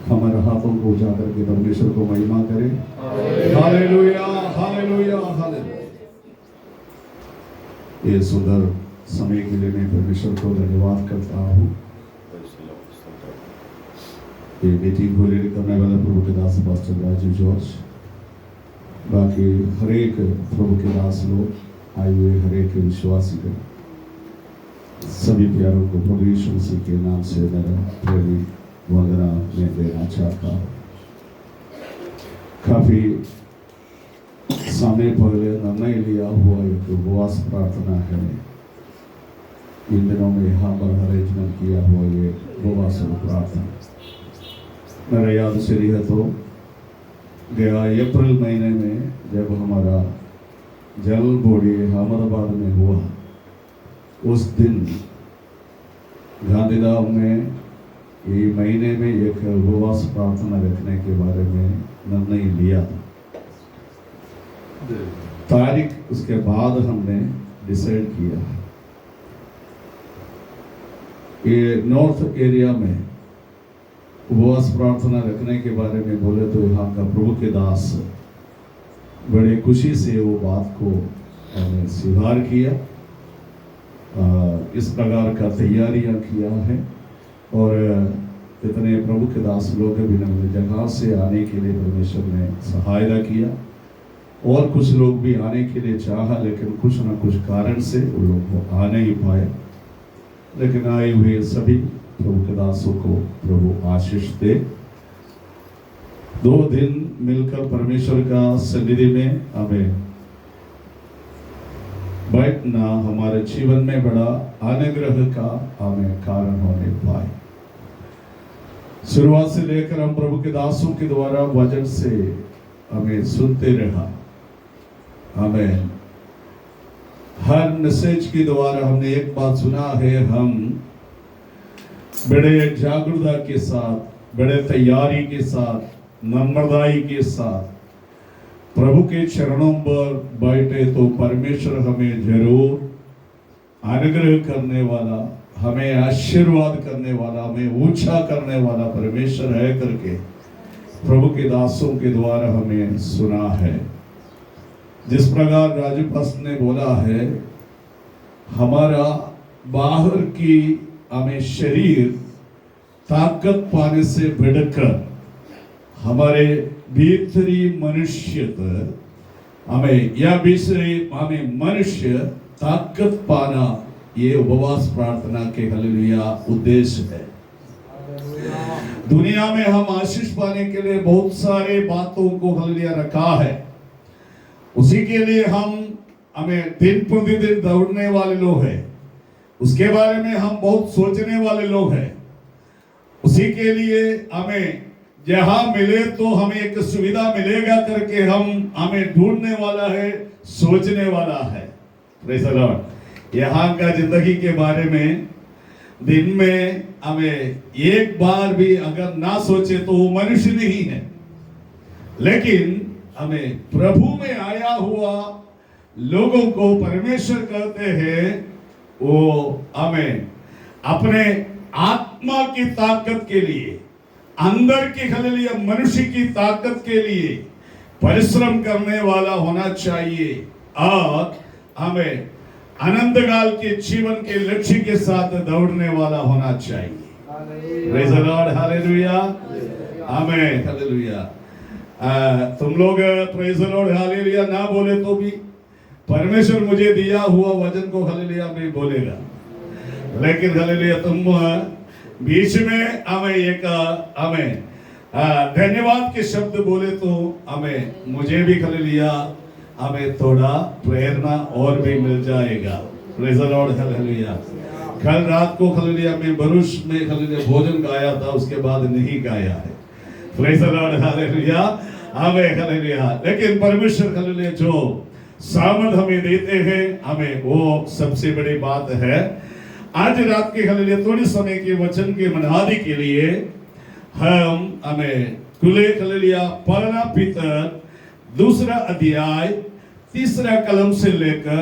हमारे हाथों को उठा करके परमेश्वर को महिमा करें। Hallelujah, hallelujah, hallelujah. ये सुंदर समय के लिए मैं परमेश्वर को धन्यवाद करता हूँ। ये मीटिंग को लीड करने वाला प्रभु के दास पास्टर राजू जॉर्ज, बाकी हर एक प्रभु के दास लोग आए हुए, हर एक विश्वासी को, सभी प्यारों को प्रभु यीशु मसीह के नाम से मेरा प्रेमी वंदना मैं देना चाहता हूँ। काफी समय पहले निर्णय लिया हुआ एक उपवास प्रार्थना है। इन दिनों में यहाँ पर अरेंजमेंट किया हुआ ये उपवास प्रार्थना मेरा याद से रही है तो गया अप्रैल महीने में जब हमारा जल बॉडी अहमदाबाद में हुआ, उस दिन गांधीधाम में ये महीने में एक उपवास प्रार्थना रखने के बारे में निर्णय लिया था। तारीख उसके बाद हमने डिसाइड किया। ये नॉर्थ एरिया में उपवास प्रार्थना रखने के बारे में बोले तो यहाँ का प्रभु के दास बड़े खुशी से वो बात को हमने स्वीकार किया। इस प्रकार का तैयारियां किया है और इतने प्रभु के दास लोग भिन्न जगह से आने के लिए परमेश्वर ने सहायता किया और कुछ लोग भी आने के लिए चाहा, लेकिन कुछ न कुछ कारण से वो लोग आ नहीं पाए। लेकिन आए हुए सभी प्रभु के दासों को प्रभु आशीष दे। 2 दिन मिलकर परमेश्वर का सन्निधि में हमें बैठना हमारे जीवन में बड़ा अनुग्रह का हमें कारण होने पाए। शुरुआत से लेकर हम प्रभु के दासों के द्वारा वचन से हमें सुनते रहा। हमें हर मैसेज के द्वारा हमने एक बात सुना है, हम बड़े जागरूकता के साथ, बड़े तैयारी के साथ, नम्रताई के साथ प्रभु के चरणों पर बैठे तो परमेश्वर हमें जरूर अनुग्रह करने वाला, हमें आशीर्वाद करने वाला, हमें ऊंचा करने वाला परमेश्वर है करके प्रभु के दासों के द्वारा हमें सुना है। जिस प्रकार राजू पास्टर ने बोला है, हमारा बाहर की हमें शरीर ताकत पाने से बढ़कर हमारे भीतरी मनुष्य हमें या भीतरी हमें मनुष्य ताकत पाना, ये उपवास प्रार्थना के हालेलुया उद्देश्य है। दुनिया में हम आशीष पाने के लिए बहुत सारे बातों को हालेलुया रखा है। उसी के लिए हमें दिन प्रतिदिन दौड़ने वाले लोग हैं। उसके बारे में हम बहुत सोचने वाले लोग हैं। उसी के लिए हमें जहां मिले तो हमें एक सुविधा मिलेगा करके हमें ढूंढने वाला है, सोचने वाला है। Praise the Lord. यहाँ का जिंदगी के बारे में दिन में हमें एक बार भी अगर ना सोचे तो वो मनुष्य नहीं है। लेकिन हमें प्रभु में आया हुआ लोगों को परमेश्वर कहते हैं, वो हमें अपने आत्मा की ताकत के लिए, अंदर की हालेलुया मनुष्य की ताकत के लिए परिश्रम करने वाला होना चाहिए और हमें अनंत काल के जीवन के लक्ष्य के साथ दौड़ने वाला होना चाहिए। प्रेज़ द लॉर्ड, हालेलुया, आमीन, हालेलुया। तुम लोग प्रेज़ द लॉर्ड, हालेलुया ना बोले तो भी परमेश्वर मुझे दिया हुआ वचन को हालेलुया में बोलेगा। लेकिन हालेलुया तुम बीच में हमें धन्यवाद के शब्द बोले तो मुझे भी हालेलुया हमें थोड़ा प्रेरणा और भी मिल जाएगा। Praise the lord, hallelujah. कल रात को हालेलुया में बरुष में हालेलुया भोजन गाया था, उसके बाद नहीं गाया है। प्रेज़ द लॉर्ड, हालेलुया, आमीन, हालेलुया। लेकिन परमेश्वर हालेलुया जो सामर्थ हमें देते हैं, हमें वो सबसे बड़ी बात है। आज रात के हालेलुया थोड़ी समय के वचन के मनादी के लिए हमें खुले हालेलुया पहला पीतर 2 अध्याय 3 कलम से लेकर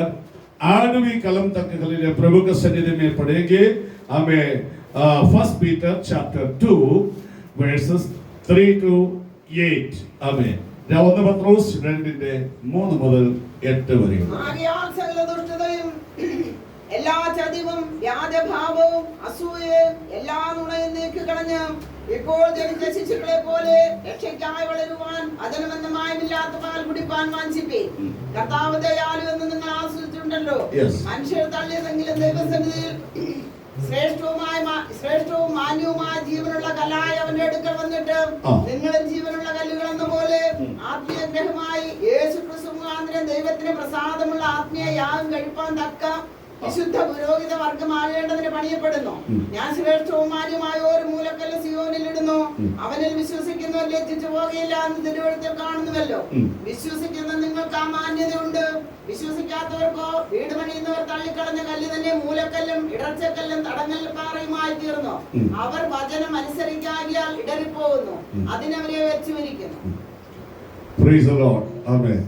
8वीं कलम तक हालेलुया प्रभु के सन्निधि में पढ़ेंगे। हमें 1 पीटर चैप्टर 2 verses 3 to 8. ആമേൻ. 1 പത്രോസ് 2:3 മുതൽ 8 വരെ. ആകയാൽ സകല ദുഷ്ടതയും എല്ലാ ചതിവും വ്യാജഭാവവും അസൂയയും എല്ലാ നുണയും നീക്കിക്കളഞ്ഞ് ഇപ്പോൾ ജനിച്ച ശിശുക്കളെ പോലെ രക്ഷയ്ക്കായി വളരുവാൻ വചനമെന്ന മായമില്ലാത്ത പാൽ കുടിപ്പാൻ വാഞ്ചിപ്പീൻ. കർത്താവ് ദയാലു എന്ന് നിങ്ങൾ ആസ്വദിച്ചിട്ടുണ്ടല്ലോ. മനുഷ്യർ തള്ളിയതെങ്കിലും ദൈവസന്നിധിയിൽ ശ്രേഷ്ഠവും മാന്യവുമായ ജീവനുള്ള കല്ലായി അവന്റെ അടുക്കൽ വന്നിട്ട് നിങ്ങളും ജീവനുള്ള കല്ലുകൾ എന്ന പോലെ ആത്മീയ ഗ്രഹമായി യേശു ക്രിസ്തു മുഖാന്തരം ദൈവത്തിന് പ്രസാദമുള്ള ആത്മീയ യാഗം കഴിപ്പാൻ തക്ക വിശുദ്ധ പുരോഹിത വർഗമാകേണ്ടതിന് പണിയപ്പെടുന്നു. ഞാൻ ശ്രേഷ്ഠവും മാന്യമായ ഒരു മൂലക്കല്ല് സിയോനിൽ ഇടുന്നു. അവനിൽ വിശ്വസിക്കുന്നവർ ലജ്ജിച്ചു പോകുകയില്ല എന്ന് തിരുവഴുത്തിൽ കാണുന്നുവല്ലോ. വിശ്വസിക്കുന്ന നിങ്ങൾക്ക് ആ മാന്യതയുണ്ട്. വിശ്വസിക്കാത്തവർക്കോ വീട് പണിയുന്നവർ തള്ളിക്കളഞ്ഞ കല്ല് തന്നെ മൂലക്കല്ലും ഇടർച്ചക്കല്ലും തടങ്ങൽ പാറയുമായി തീർന്നു. അവർ വചനം അനുസരിക്കാകിയാൽ ഇടറിപ്പോകുന്നു. അതിനവരെ വെച്ചുമിരിക്കുന്നു. Praise the Lord. Amen.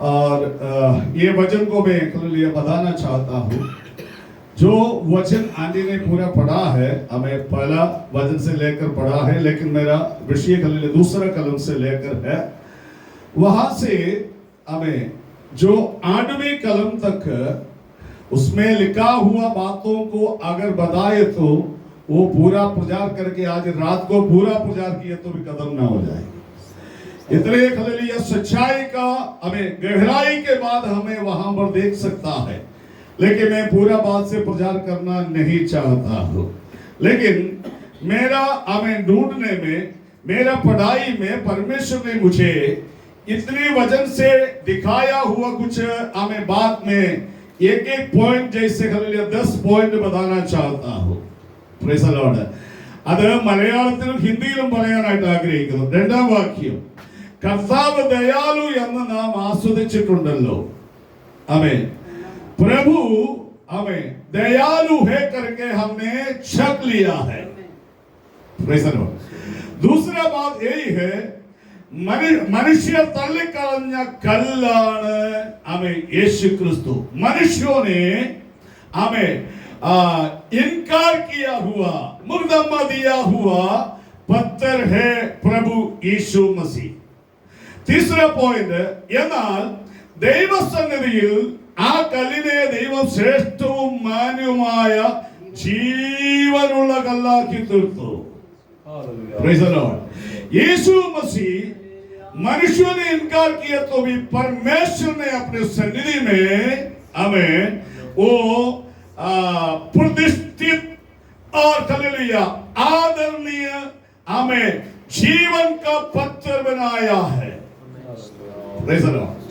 और ये वचन को मैं लिए बताना चाहता हूँ. जो वचन आंटी ने पूरा पढ़ा है, हमें पहला वचन से लेकर पढ़ा है, लेकिन मेरा विषय के दूसरा कलम से लेकर है. वहां से हमें जो 8वें कलम तक उसमें लिखा हुआ बातों को अगर बताए तो वो पूरा प्रचार करके आज रात को पूरा प्रचार किए तो भी कदम ना हो जाए. इतने हालेलुया सच्चाई का हमें गहराई के बाद हमें वहां पर देख सकता है, लेकिन मैं पूरा बात से प्रचार करना नहीं चाहता हूँ. लेकिन मेरा हमें ढूंढने में, मेरा पढ़ाई में परमेश्वर ने मुझे इतने वचन से दिखाया हुआ कुछ हमें बात में एक पॉइंट जैसे हालेलुया 10 पॉइंट बताना चाहता हूँ. Praise the Lord. അത് മലയാളത്തിലും ഹിന്ദിയിലും പറയാനായിട്ട് ആഗ്രഹിക്കുന്നു. രണ്ടാം വാക്യം, കർത്താവ് ദയാലു എന്ന് നാം ആസ്വദിച്ചിട്ടുണ്ടല്ലോ. आमेन. प्रभु हमें दयालु है करके हमने छक लिया है. दूसरा बात यही है, मनुष्य तള്ളിക്കളഞ്ഞ കല്ലാണ് हमें यीशु क्रिस्तु. मनुष्यों ने हमें इनकार किया हुआ, मुर्दमा दिया हुआ पत्थर है प्रभु यीशु मसीह. तीसरा पॉइंट, എന്നാൽ ദൈവസന്നിധിയിൽ ആ കല്ലിനെ ദൈവം ശ്രേഷ്ഠവും മാന്യവുമായ ജീവനുള്ള കല്ലാക്കി തീർത്തു. Praise the Lord. यीशु मसीह मनुष्यों ने इनकार किया तो भी परमेश्वर ने अपने सन्निधि में हमें वो प्रतिष्ठित और हालेलुया आदरणीय हमें जीवन का पत्थर बनाया है.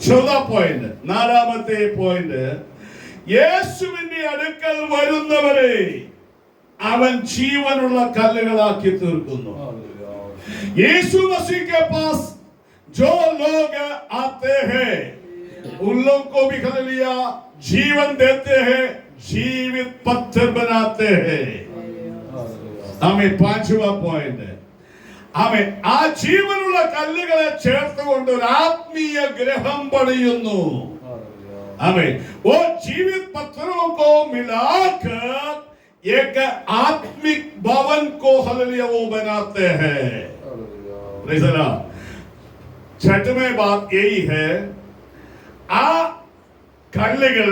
चौथा पॉइंट, നാലാമത്തെ പോയിന്റ്, യേശുവിന്റെ അടുക്കൽ വരുന്നവരെ അവൻ ജീവനുള്ള കല്ലുകളാക്കി തീർക്കുന്നു. यीशु मसीह के पास जो लोग आते हैं उन लोगों को भी हालेलुया जीवन देते हैं, जीवित पत्थर बनाते हैं. हमें पांचवा पॉइंट, हमें ആ ജീവനുള്ള കല്ലുകളെ ചേർത്തുകൊണ്ട് ഒരു ആത്മീയ ഗ്രഹം പണിയുന്നു. हमें वो जीवित पत्थरों को मिलाकर एक आत्मिक भवन को हालेलुया वो बनाते हैं. Praise the Lord. छठवीं बात यही है, ആ കല്ലുകൾ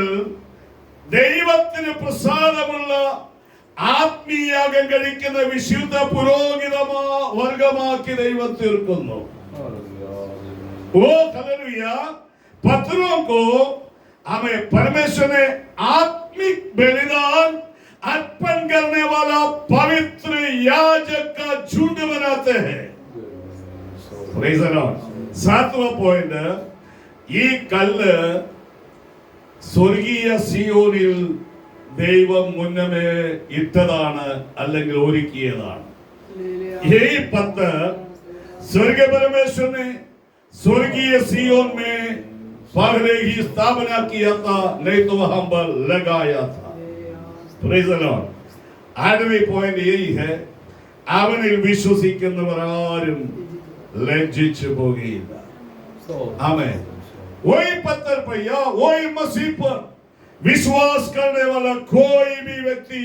ദൈവത്തിന് പ്രസാദമുള്ള ആത്മീയാഗം കഴിക്കുന്ന വിശുദ്ധ പുരോഹിത വർഗമാക്കി ദൈവം തീർക്കുന്നു. वो हालेलुया पत्थरों को हमें परमेश्वर ने आत्मिक बलिदान अर्पण करने वाला पवित्र याजक का झुंड बनाते हैं. Praise the Lord. सातवां पॉइंट, ഈ കല്ല് സ്വർഗീയ സിയോനിൽ ദൈവം മുന്നമേ ഇട്ടതാണ്, അല്ലെങ്കിൽ ഒരുക്കിയതാണ്. यही पत्थर स्वर्ग परमेश्वर ने स्वर्गीय सियोन में पहले ही स्थापना किया था, नहीं तो वहां पर लगाया था. Praise the Lord. आठवीं पॉइंट यही है, അവനിൽ വിശ്വസിക്കുന്നവർ ആരും ലജ്ജിച്ചു പോകില്ല. आमेन. वही पत्थर पर या वही मसीह पर विश्वास करने वाला कोई भी व्यक्ति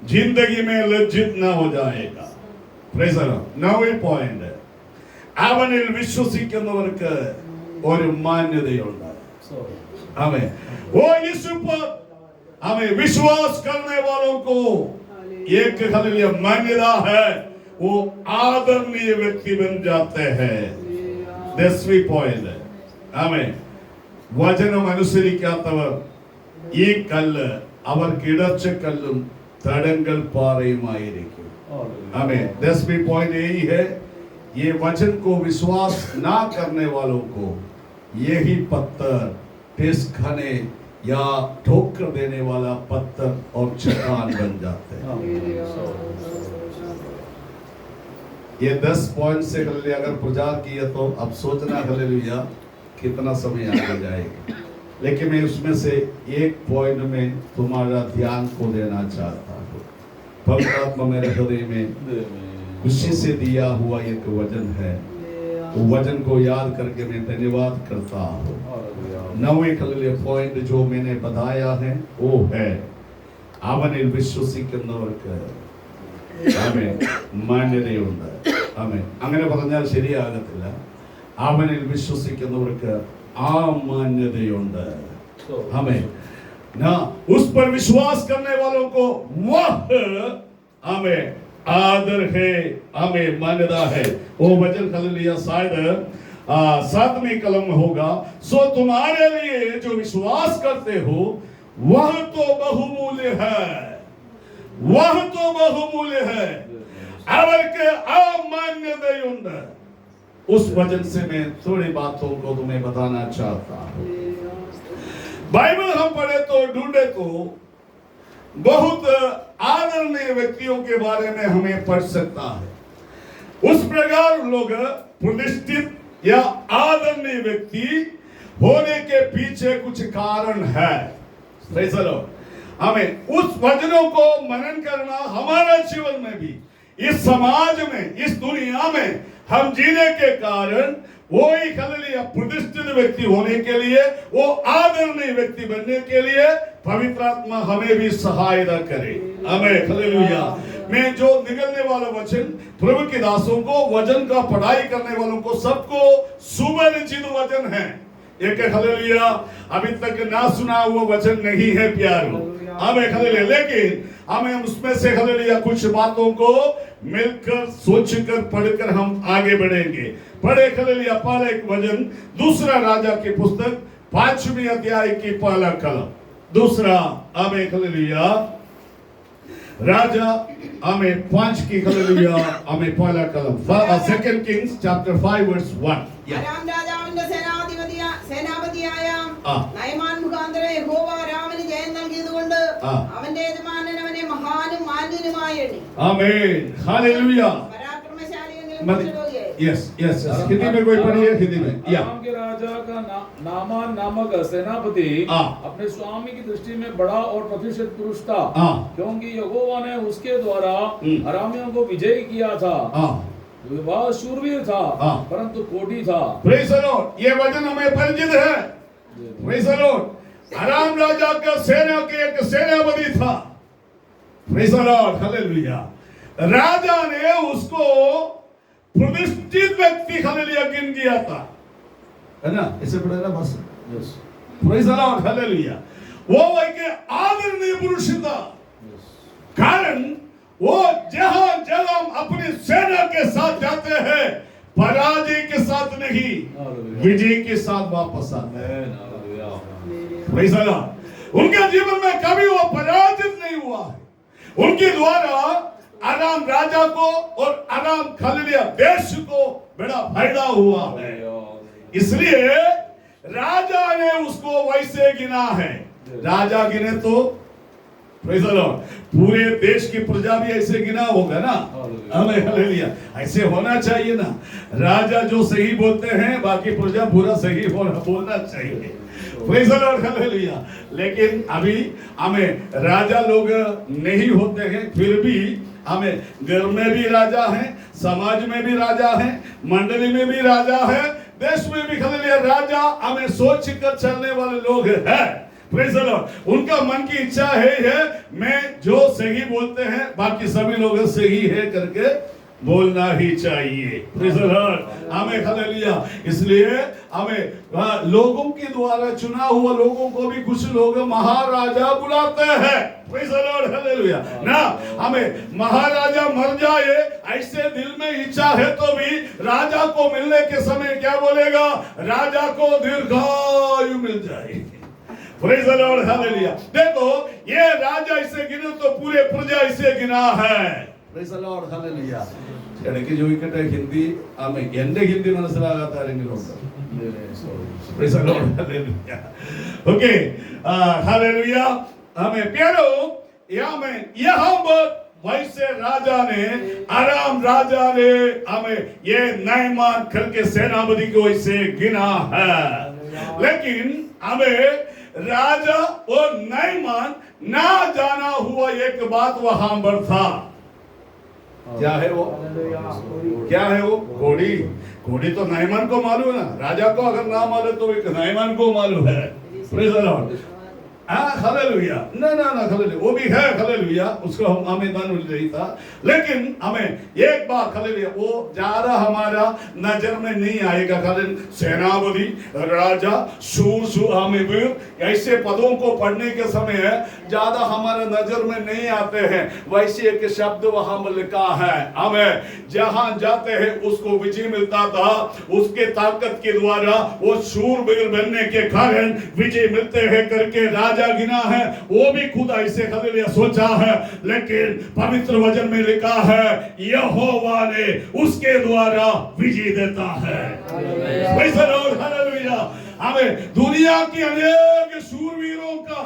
जिंदगी में लज्जित ना हो जाएगा. Praise the Lord. നൗവേ പോയിന്റ്, അവനിൽ വിശ്വസിക്കുന്നവർക്ക് ഒരു മാന്യതയുണ്ട്. आमें वो यीशु पर हमें विश्वास करने वालों को एक हालेलुया मान्यता है, वो आदरणीय व्यक्ति बन जाते हैं. 10वीं पॉइंट, आमें വചനം അനുസരിക്കാത്തവർ ഈ കല്ല് അവർക്ക് ഇടർച്ചക്കല്ലും തടങ്കൽ പാറയുമായിരിക്കും. आमें 10वीं पॉइंट यही है, ये वचन को विश्वास ना करने वालों को यही पत्थर टेस्ट खाने या ठोकर देने वाला पत्थर और चट्टान बन जाते हैं. ये 10 पॉइंट से हालेलुया अगर प्रचार किया तो अब सोचना हालेलुया कितना समय आगे जाएगा. लेकिन मैं उसमें से एक पॉइंट में तुम्हारा ध्यान को देना चाहता हूँ. पवित्र आत्मा मेरे हृदय में खुशी से दिया हुआ एक वचन है, तो वचन को याद करके मैं धन्यवाद करता हूँ. 9वें हालेलुया पॉइंट जो मैंने बताया है वो है, അവനിൽ വിശ്വസിക്കുന്നവർക്ക് ആമേൻ മാന്യതയുണ്ട്. ആമേൻ. അങ്ങനെ പറഞ്ഞാൽ ശരിയാകത്തില്ല. അവനിൽ വിശ്വസിക്കുന്നവർക്ക് ആ മാന്യതയുണ്ട്. ആമേൻ. ना उस पर विश्वास करने वालों को वह आमें आदर है, आमें मान्यता है. वो वचन हालेलुया शायद 7वीं कलम में होगा. सो तुम्हारे लिए जो विश्वास करते हो वह तो बहुमूल्य है, वह तो बहुमूल्य है. അവർക്ക് ആ മാന്യതയുണ്ട്. उस वचन से मैं थोड़ी बातों को तुम्हें बताना चाहता हूँ. बाइबल हम पढ़े तो ढूंढे तो बहुत आदरणीय व्यक्तियों के बारे में हमें पढ़ सकता है. उस प्रकार लोग प्रतिष्ठित या आदरणीय व्यक्ति होने के पीछे कुछ कारण है. हमें उस वचनों को मनन करना हमारे जीवन में भी, इस समाज में, इस दुनिया में हम जीने के कारण वो ही हालेलुया प्रतिष्ठित व्यक्ति होने के लिए, वो आदरणीय व्यक्ति बनने के लिए पवित्र आत्मा हमें भी सहायता करे. आमेन. हालेलुया. मैं जो निकलने वाला वचन प्रभु के दासों को, वचन का पढ़ाई करने वालों को सबको सुपरिचित वचन है. एक हालेलुया अभी तक ना सुना हुआ वचन नहीं है प्यारो. आमेन. हालेलुया. लेकिन हमें उसमें से हालेलुया कुछ बातों को मिलकर सोचकर पढ़कर हम आगे बढ़ेंगे. पढ़े हालेलुया पहला एक वचन दूसरा राजा की पुस्तक 5वीं अध्याय की पहला कलम. दूसरा आमेन. हालेलुया राजा आमेन 5 की हालेलुया आमेन पहला कलम. 2 Kings chapter 5 verse 1. അരാം രാജാവിന്റെ സേനാപതിയായ നയമാൻ മുഖാന്തരം യഹോവ അരാമിന് ജയം നൽകിയതുകൊണ്ട് അവന്റെ യജമാനൻ അവനെ മഹാനും മാന്യനുമായി എണ്ണി. आमेन. हालेलुया. यस यस हिंदी में कोई पढ़िए. हिंदी में अराम के राजा का नामान नामक सेनापति अपने स्वामी की दृष्टि में बड़ा और प्रतिष्ठित पुरुष था, क्योंकि यहोवा ने उसके द्वारा अरामियों को विजय किया था. वह शूरवीर था परंतु कोढ़ी था. Praise the Lord. ये वचन हमें परिचित है. Praise the Lord. अराम राजा का सेना के एक सेनापति था. Praise the lord. हालेलुया. राजा ने उसको प्रतिष्ठित व्यक्ति हालेलुया गिन दिया था, है ना? इसे पढ़ा ना बस. Yes. Praise the lord. Hallelujah. वो एक आदरणीय पुरुष था. कारण वो जहां जहां अपनी सेना के साथ जाते हैं पराजय के साथ नहीं, विजय के साथ वापस आते हैं. Praise the Lord. उनके जीवन में कभी वो पराजित नहीं हुआ है. उनके द्वारा अराम राजा को और अराम हालेलुया देश को बड़ा फायदा हुआ है. इसलिए राजा ने उसको वैसे गिना है. राजा गिने तो प्रेज द लॉर्ड पूरे देश की प्रजा भी ऐसे गिना होगा ना. आमेन. हालेलुया. ऐसे होना चाहिए ना. राजा जो सही बोलते हैं बाकी प्रजा पूरा सही बोलना चाहिए. Praise the lord. हालेलुया. लेकिन अभी हमें राजा लोग नहीं होते हैं, फिर भी हमें घर में भी राजा हैं, समाज में भी राजा हैं, मंडली में भी राजा है, देश में भी हालेलुया राजा हमें सोच कर चलने वाले लोग हैं. Praise the Lord. उनका मन की इच्छा है मैं जो सही बोलते हैं बाकी सभी लोग सही है करके बोलना ही चाहिए। Praise the Lord, हमें हालेलुया। इसलिए हमें लोगों के द्वारा चुना हुआ लोगों को भी कुछ लोग महाराजा बुलाते हैं। Praise the Lord, हालेलुया ना। हमें महाराजा मर जाए ऐसे दिल में इच्छा है तो भी राजा को मिलने के समय क्या बोलेगा? राजा को दीर्घायु मिल जाए। Praise the Lord, hallelujah. देखो ये राजा इसे गिने तो पूरे प्रजा इसे गिना है। Praise the Lord, hallelujah. ഇടയ്ക്ക് ചോദിക്കട്ടെ, ഹിന്ദി എന്റെ ഹിന്ദി മനസ്സിലാകാത്ത ആരെങ്കിലും ഉണ്ടോ? Praise the Lord, hallelujah. Okay, hallelujah. हमें प्यारो यहाँ पर वैसे राजा ने, आराम राजा ने हमें ये नायमान करके सेनापति को इसे गिना है। लेकिन हमें राजा और नायमान ना जाना हुआ एक बात वहां पर था। क्या है वो? क्या है वो? घोड़ी। घोड़ी तो नायमान को मालूम है ना। राजा को अगर ना मालूम तो नायमान को मालूम है। Praise the lord, hallelujah. ना ना ना, हालेलुया वो भी है, हालेलुया। उसको हमें मालूम नहीं था, लेकिन हमें एक बात, हालेलुया, वो ज्यादा हमारा नजर में नहीं आएगा। हालेलुया, सेनापति, राजा, शूर, हमें वीर ऐसे पदों को पढ़ने के समय ज्यादा हमारा नजर में नहीं आते हैं। वैसे एक शब्द वहां में लिखा है, हमें जहां जाते हैं उसको विजय मिलता था। उसके ताकत के द्वारा वो शूरवीर बनने के कारण विजय मिलते हैं करके राजा गिना है। वो भी खुद ऐसे हालेलुया सोचा है, लेकिन पवित्र वचन में लिखा है यहोवा ने उसके द्वारा विजय देता है। हालेलुया। हमें दुनिया की अनेक शूरवीरों का,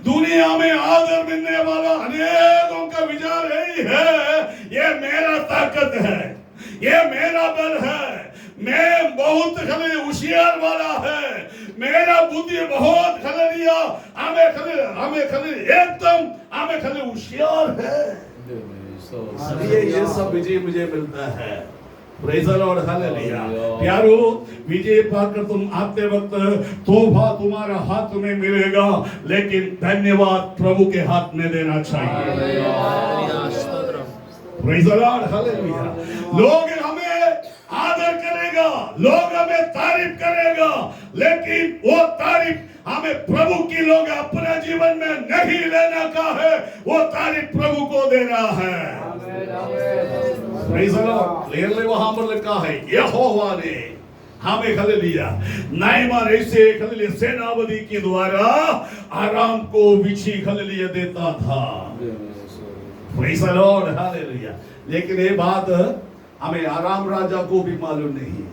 दुनिया में आदर मिलने वाला अनेकों का विचार यही है, ये मेरा ताकत है, ये मेरा बल है, मैं बहुत होशियार वाला है, मेरा बुद्धि बहुत हालेलुया, हमें एकदम हमें होशियार है, ये सब विजय मुझे मिलता है। Praise the lord, hallelujah. प्यारो, विजय पाकर तुम आते वक्त तोहफा तुम्हारा हाथ में मिलेगा, लेकिन धन्यवाद प्रभु के हाथ में देना चाहिए। Praise the lord, hallelujah. लोग हमें आदर करेगा, लोग हमें तारीफ करेगा, लेकिन वो तारीफ हमें प्रभु की लोग अपने जीवन में नहीं लेना का है, वो तारीफ प्रभु को देना है। प्रेज़ द लॉर्ड, क्लियरली वहां पर लिखा है यहोवा ने हमें हालेलुया नायमान ऐसे हालेलुया सेनापति के द्वारा आराम को विजय हालेलुया देता था। Praise the lord, hallelujah. लेकिन ये बात हमें आराम राजा को भी मालूम नहीं,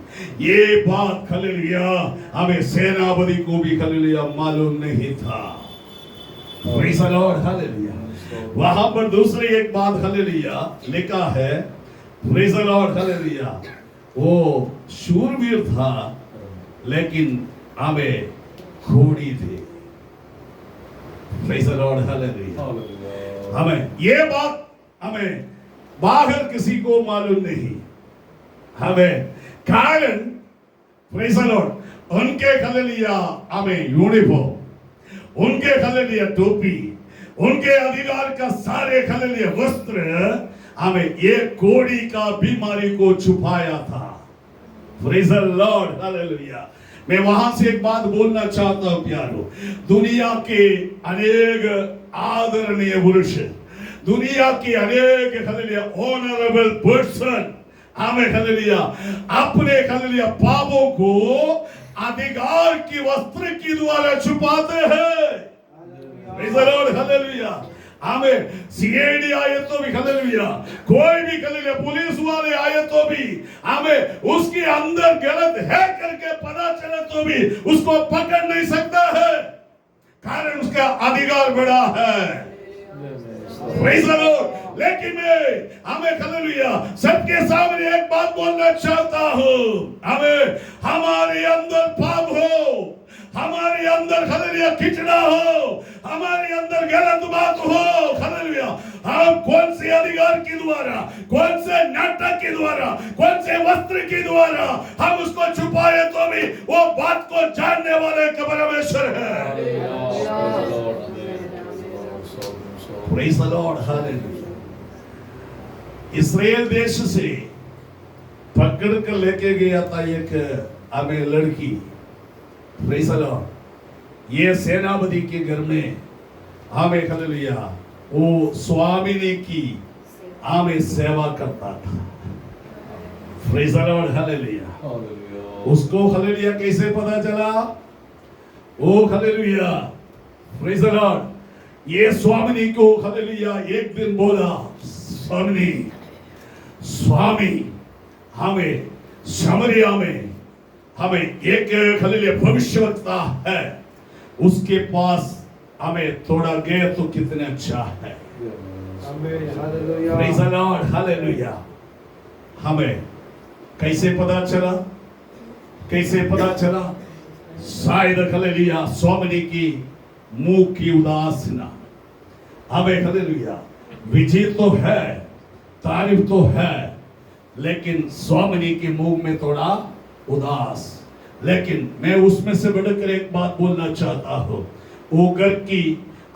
ये बात हालेलुया हमें सेनापति को भी हालेलुया मालूम नहीं था। Praise the lord, hallelujah. वहां पर दूसरी एक बात हालेलुया लिखा है, प्रेज़ द लॉर्ड, हालेलुया, वो शूरवीर था लेकिन हमें घोड़ी थे। Praise the lord, hallelujah. हमें ये बात हमें बाहर किसी को मालूम नहीं, हमें कारण प्रेज़ द लॉर्ड उनके हालेलुया हमें यूनिफॉर्म, उनके हालेलुया टोपी, उनके अधिकार का सारे हालेलुया वस्त्र हमें ये घोड़ी का बीमारी को छुपाया था। Praise the lord, hallelujah. मैं वहां से एक बात बोलना चाहता हूं प्यारो, दुनिया के अनेक आदरणीय पुरुष, दुनिया के अनेक हालेलुया ऑनरेबल पर्सन हमें हालेलुया अपने हालेलुया पापों को अधिकार की वस्त्र के द्वारा छुपाते हैं। Praise the lord, hallelujah. हमें सीआईडी आए तो भी हालेलुया, कोई भी हालेलुया पुलिस वाले आए तो भी हमें उसके अंदर गलत है करके पता चले तो भी उसको पकड़ नहीं सकता है, कारण उसका अधिकार बड़ा है। Praise the Lord. लेकिन मैं हमें हालेलुया सबके सामने एक बात बोलना चाहता हूं, हमें हमारे अंदर पाप हो, हमारे अंदर हालेलुया खिंचना हो, हमारे अंदर गलत बात हो, हालेलुया हम कौन से अधिकार के द्वारा, कौन से नाटक के द्वारा, कौन से वस्त्र के द्वारा हम उसको छुपाए तो भी वो बात को जानने वाले परमेश्वर है। Praise the Lord, hallelujah. इस्राएल देश से पकड़ कर लेके गया था एक हमें लड़की। Praise the Lord. ये सेनापति के घर में हमें हालेलुया वो स्वामिनी की हमें सेवा करता था। Praise the lord, hallelujah. उसको हालेलुया कैसे पता चला? ओ हालेलुया, प्रेज़ द लॉर्ड। ये स्वामिनी को हालेलुया एक दिन बोला, स्वामिनी, स्वामी हमें शमरिया में हमें एक हालेलुया भविष्यवक्ता है, उसके पास हमें थोड़ा गए तो कितने अच्छा है। Praise the lord, hallelujah. हमें कैसे पता चला? कैसे पता चला? शायद हालेलुया स्वामिनी की मुंह की उदासीना। हमें हालेलुया विजय तो है, तारीफ तो है, लेकिन स्वामिनी के मुंह में थोड़ा उदास। लेकिन मैं उसमें से बढ़कर एक बात बोलना चाहता हूँ। वो घर की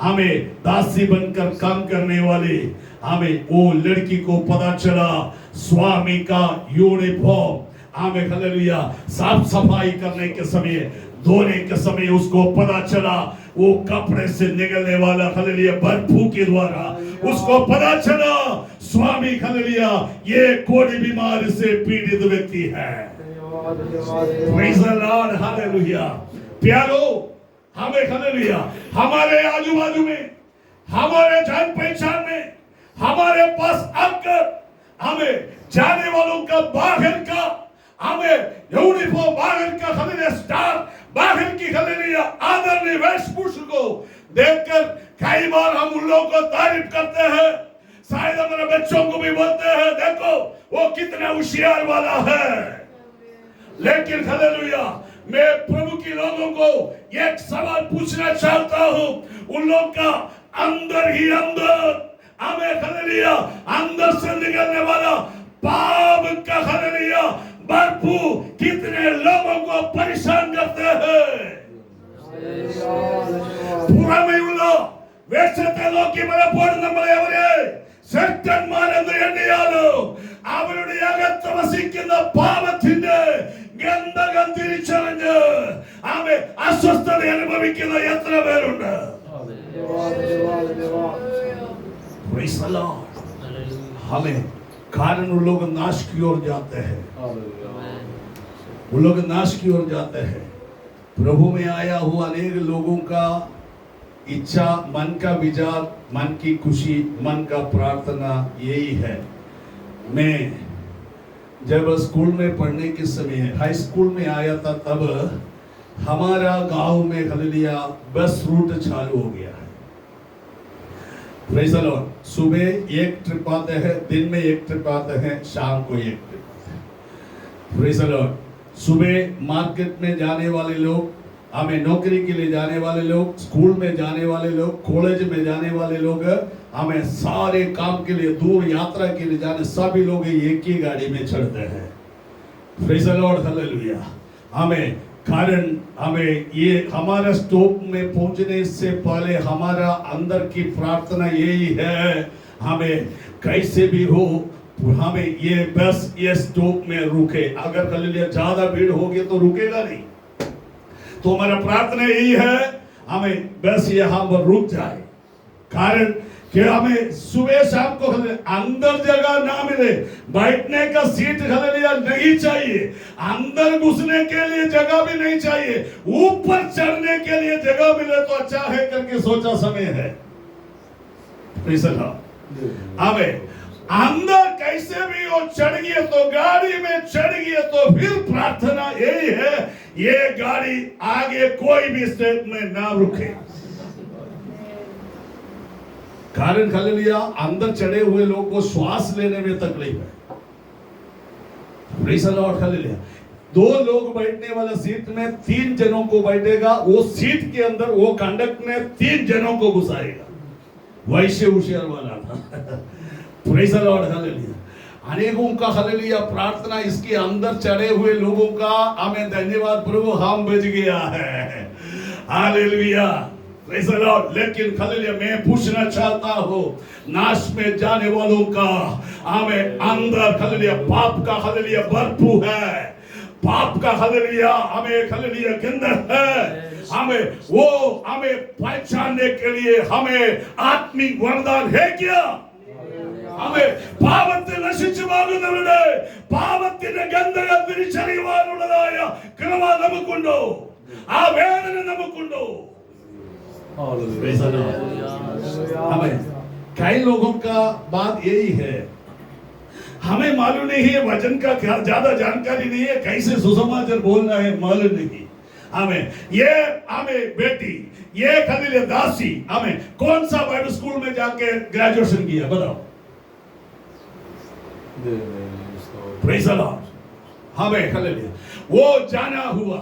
हमें दासी बनकर काम करने वाले हमें वो लड़की को पता चला स्वामी का यूनिफॉर्म हमें हालेलुया साफ सफाई करने के समय, धोने के समय उसको पता चला वो कपड़े से निकलने वाला हालेलुया बर्फू के द्वारा उसको पता चला स्वामी हालेलुया ये कोड़ी बीमारी से पीड़ित व्यक्ति है। Praise the lord, hallelujah. प्यारो, हमें हालेलुया हमारे आजू बाजू में, हमारे जान पहचान में, हमारे पास आकर हमें जाने वालों का बाहर का हमें यूनिफॉर्म, बाहर का हालेलुया स्टार, बाहर की हालेलुया आदरणीय वेशभूषा को देखकर कई बार हम उन लोगों को तारीफ करते हैं। शायद हमारे बच्चों को भी बोलते हैं देखो वो कितना होशियार वाला है। लेकिन हालेलुया मैं प्रभु के लोगों को एक सवाल पूछना चाहता हूं। उन लोग का अंदर ही अंदर हमें हालेलुया अंदर से निकलने वाला पाप का हालेलुया बर्फू कितने लोगों को परेशान करते हैं। പുറമെയുള്ള വേഷത്തിലോക്കി മലപ്പോഴും നമ്മൾ എവരെ ശക്തന്മാരെന്ന് എണ്ണിയാലും അവരുടെ അകത്ത് വസിക്കുന്ന പാപത്തിന്റെ ഗന്ധകം തിരിച്ചറിഞ്ഞ് അവൻ അസ്വസ്ഥത അനുഭവിക്കുന്ന എത്ര പേരുണ്ട്? Praise the Lord. हमें कारण उन लोग नाश की ओर जाते हैं, उन लोग नाश की ओर जाते हैं। प्रभु में आया हुआ अनेक लोगों का इच्छा, मन का विचार, मन की खुशी, मन का प्रार्थना यही है। मैं जब स्कूल में पढ़ने के समय हाई स्कूल में आया था तब हमारा गांव में हालेलुया बस रूट चालू हो गया है। Praise the Lord. सुबह एक ट्रिप आते हैं, दिन में एक ट्रिप आते हैं, शाम को एक ट्रिप आते हैं। Praise the Lord. सुबह मार्केट में जाने वाले लोग, हमें नौकरी के लिए जाने वाले लोग, स्कूल में जाने वाले लोग, कॉलेज में जाने वाले लोग, हमें सारे काम के लिए दूर यात्रा के लिए जाने सभी लोग एक ही गाड़ी में चढ़ते हैं। Praise the lord, hallelujah. हमें कारण हमें ये हमारा स्टॉप में पहुंचने से पहले हमारा अंदर की प्रार्थना यही है हमें कैसे भी हो हमें ये बस ये स्टॉप में रुके। अगर हालेलुया ज्यादा भीड़ होगी तो रुकेगा नहीं, तो हमारा प्रार्थना यही है हमें बस यहाँ पर रुक जाए। कारण कि हमें सुबह शाम को अंदर जगह ना मिले, बैठने का सीट हालेलुया नहीं चाहिए, अंदर घुसने के लिए जगह भी नहीं चाहिए, ऊपर चढ़ने के लिए जगह मिले तो अच्छा है करके सोचा समय है। हमें अंदर कैसे भी हो चढ़ गए तो गाड़ी में चढ़ गए तो फिर प्रार्थना यही है ये गाड़ी आगे कोई भी स्टेप में ना रुके। कारण हालेलुया अंदर चढ़े हुए लोग को श्वास लेने में तकलीफ है। Praise the lord, hallelujah. 2 लोग बैठने वाला सीट में 3 जनों को बैठेगा, वो सीट के अंदर वो कंडक्टर ने 3 जनों को घुसाएगा। वैसे होशियार वाला था। Praise the lord, hallelujah. अनेकों का हालेलुया प्रार्थना इसके अंदर चढ़े हुए लोगों का हमें धन्यवाद प्रभु हम बच गया है। हालेलुया। Praise the Lord. लेकिन हालेलुया मैं पूछना चाहता हूँ नाश में जाने वालों का हमें अंदर हालेलुया पाप का हालेलुया भरपूर है, पाप का हालेलुया हमें हालेलुया गंध है, हमें पहचानने के लिए हमें आत्मिक वरदान है क्या? हमें പാപത്തിൽ നശിച്ചു പോകുന്നവരുടെ പാപത്തിന്റെ ഗന്ധകം തിരിച്ചറിയുവാനുള്ളതായ കൃപ നമുക്കുണ്ടോ? ആ വേദന നമുക്കുണ്ടോ? हमें कई लोगों का बात यही है, हमें मालूम नहीं है वचन का क्या ज्यादा जानकारी नहीं है, कैसे सुसमाचार बोलना है मालूम नहीं हमें बेटी ये हालेलुया दासी हमें कौन सा बाइबल स्कूल में जाके ग्रेजुएशन किया बताओ? Praise the Lord. हमें हालेलुया वो जाना हुआ,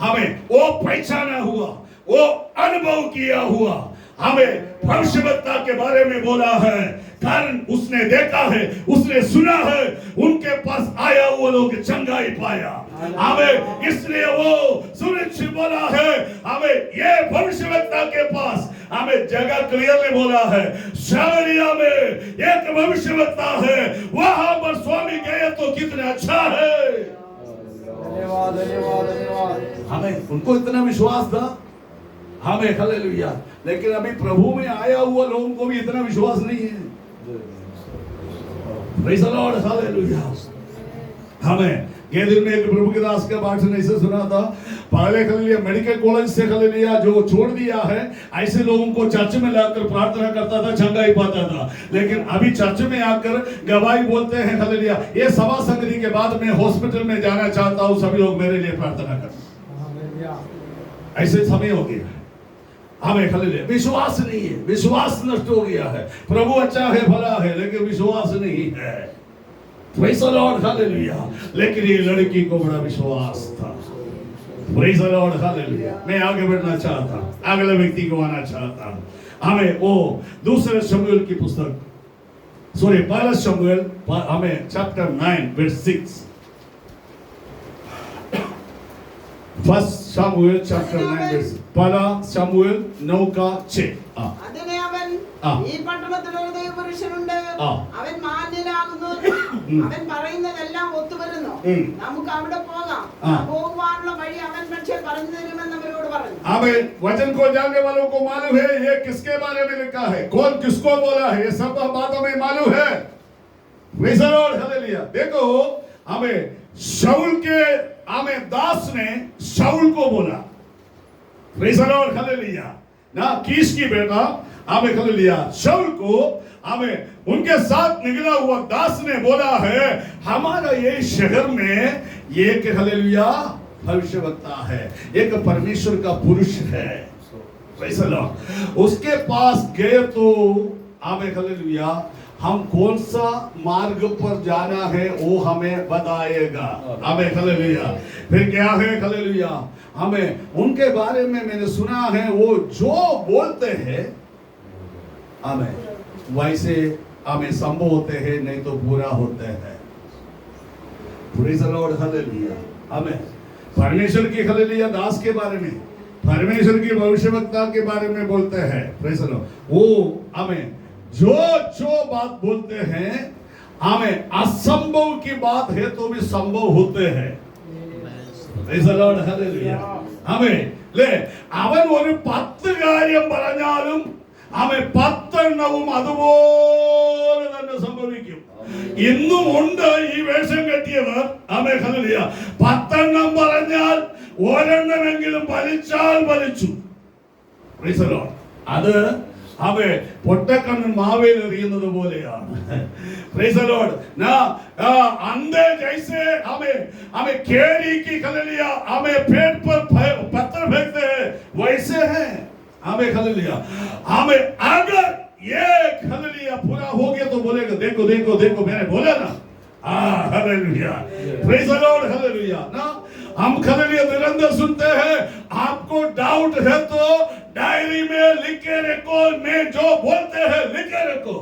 हमें वो पहचाना हुआ, वो अनुभव किया हुआ, हमें भविष्यवक्ता के बारे में बोला है, कारण उसने देखा है, उसने सुना है, उनके पास आया हुआ लोग चंगाई पाया, हमें इसलिए वो सुनिश्चित बोला है, हमें ये भविष्यवक्ता के पास हमें जगह क्लियरली बोला है, शमरिया में एक भविष्यवक्ता है, वहां पर स्वामी गए तो कितना अच्छा है। धन्यवाद धन्यवाद धन्यवाद। हमें उनको इतना विश्वास था, हमें हालेलुया, लेकिन अभी प्रभु में आया हुआ लोगों को भी इतना विश्वास नहीं है। Praise the lord hallelujah. हमें ये दिन में एक प्रभु के दास का भाषण ऐसे सुना था, पहले हालेलुया मेडिकल कॉलेज से हालेलुया जो छोड़ दिया है ऐसे लोगों को चर्च में लाकर प्रार्थना करता था, चंगाई पाता था, लेकिन अभी चर्च में आकर गवाही बोलते हैं हालेलुया ये सभा संगति के बाद मैं हॉस्पिटल में जाना चाहता हूँ, सभी लोग मेरे लिए प्रार्थना करें। ऐसे समय हो गया, हमें हालेलुया विश्वास नहीं है, विश्वास नष्ट हो गया है। प्रभु अच्छा है भला है लेकिन विश्वास नहीं है। Praise the lord hallelujah. लेकिन ये लड़की को बड़ा विश्वास था। Praise the lord hallelujah. मैं आगे बढ़ना चाहता, अगले व्यक्ति को आना चाहता। हमें वो दूसरे शमूएल की पुस्तक, सॉरी पहला शमूएल, हमें चैप्टर 9 वर्स 6, फर्स्ट शमूएल चैप्टर 9 वर्स, पहला शमूएल 9 का 6। അതിനെ അവൻ ഈ പട്ടണത്തിൽ ഒരു ദൈവപുരുഷനുണ്ട്, അവൻ മാന്യനാകുന്നു, അവൻ പറയുന്നതെല്ലാം ഒത്തുവരുന്നു, നമുക്ക് അവിടെ പോകാം, പോകുവാനുള്ള വഴി അവൻ പക്ഷേ പറഞ്ഞു തരുമെന്ന് അവരോട് പറഞ്ഞു। हमें वचन को जानने वालों को मालूम है ये किसके बारे में लिखा है, कौन किसको बोला है, ये सब बातों में मालूम है। Praise the lord hallelujah. देखो हमें शाऊल के हमें दास ने शाऊल को बोला, प्रेज़ द लॉर्ड हालेलुया, ना कीश की बेटा हमें हालेलुया शाऊल को हमें उनके साथ निकला हुआ दास ने बोला है हमारा ये शहर में एक हालेलुया भविष्यवक्ता है, एक परमेश्वर का पुरुष है। Praise the Lord. उसके पास गए तो हमें हालेलुया हम कौन सा मार्ग पर जाना है वो हमें बताएगा। हमें हालेलुया। फिर क्या है हालेलुया, हमें उनके बारे में मैंने सुना है वो जो बोलते हैं हमें वैसे हमें संभव होते हैं, नहीं तो पूरा होते हैं। Praise the lord hallelujah. हमें परमेश्वर की हालेलुया दास के बारे में, परमेश्वर की भविष्यवक्ता के बारे में बोलते हैं। Praise the Lord. वो हमें जो बात बोलते हैं हमें असंभव की बात है तो भी संभव होते हैं। Praise the lord hallelujah. हमें ले അവൻ ഒരു 10 കാര്യം പറഞ്ഞാലും അവൻ 10 എണ്ണവും അതുപോലെ തന്നെ സംഭവിക്കും। ഇന്നും ഉണ്ട് ഈ വേഷം കെട്ടിയവർ, അവൻ ഹല്ലേലൂയ 10 എണ്ണം പറഞ്ഞാൽ ഒരെണ്ണമെങ്കിലും വലിച്ചാൽ വലിച്ചു। Price the Lord. അത് हमें പൊട്ടക്കണ്ണൻ മാവേൽ എറിയുന്നത് പോലെയാണ്। Praise the Lord. ना अंधे जैसे हमें केरी की हालेलुया हमें पेट पर पत्थर फेंकते हैं वैसे हैं हमें हालेलुया। हमें अगर ये हालेलुया पूरा हो गया तो बोलेगा देखो देखो देखो मैंने बोला ना। Hallelujah. Praise the lord hallelujah. ना हम हालेलुया निरंतर सुनते हैं, आपको डाउट है तो डायरी में लिख के रखो, मैं जो बोलते हैं लिख के रखो।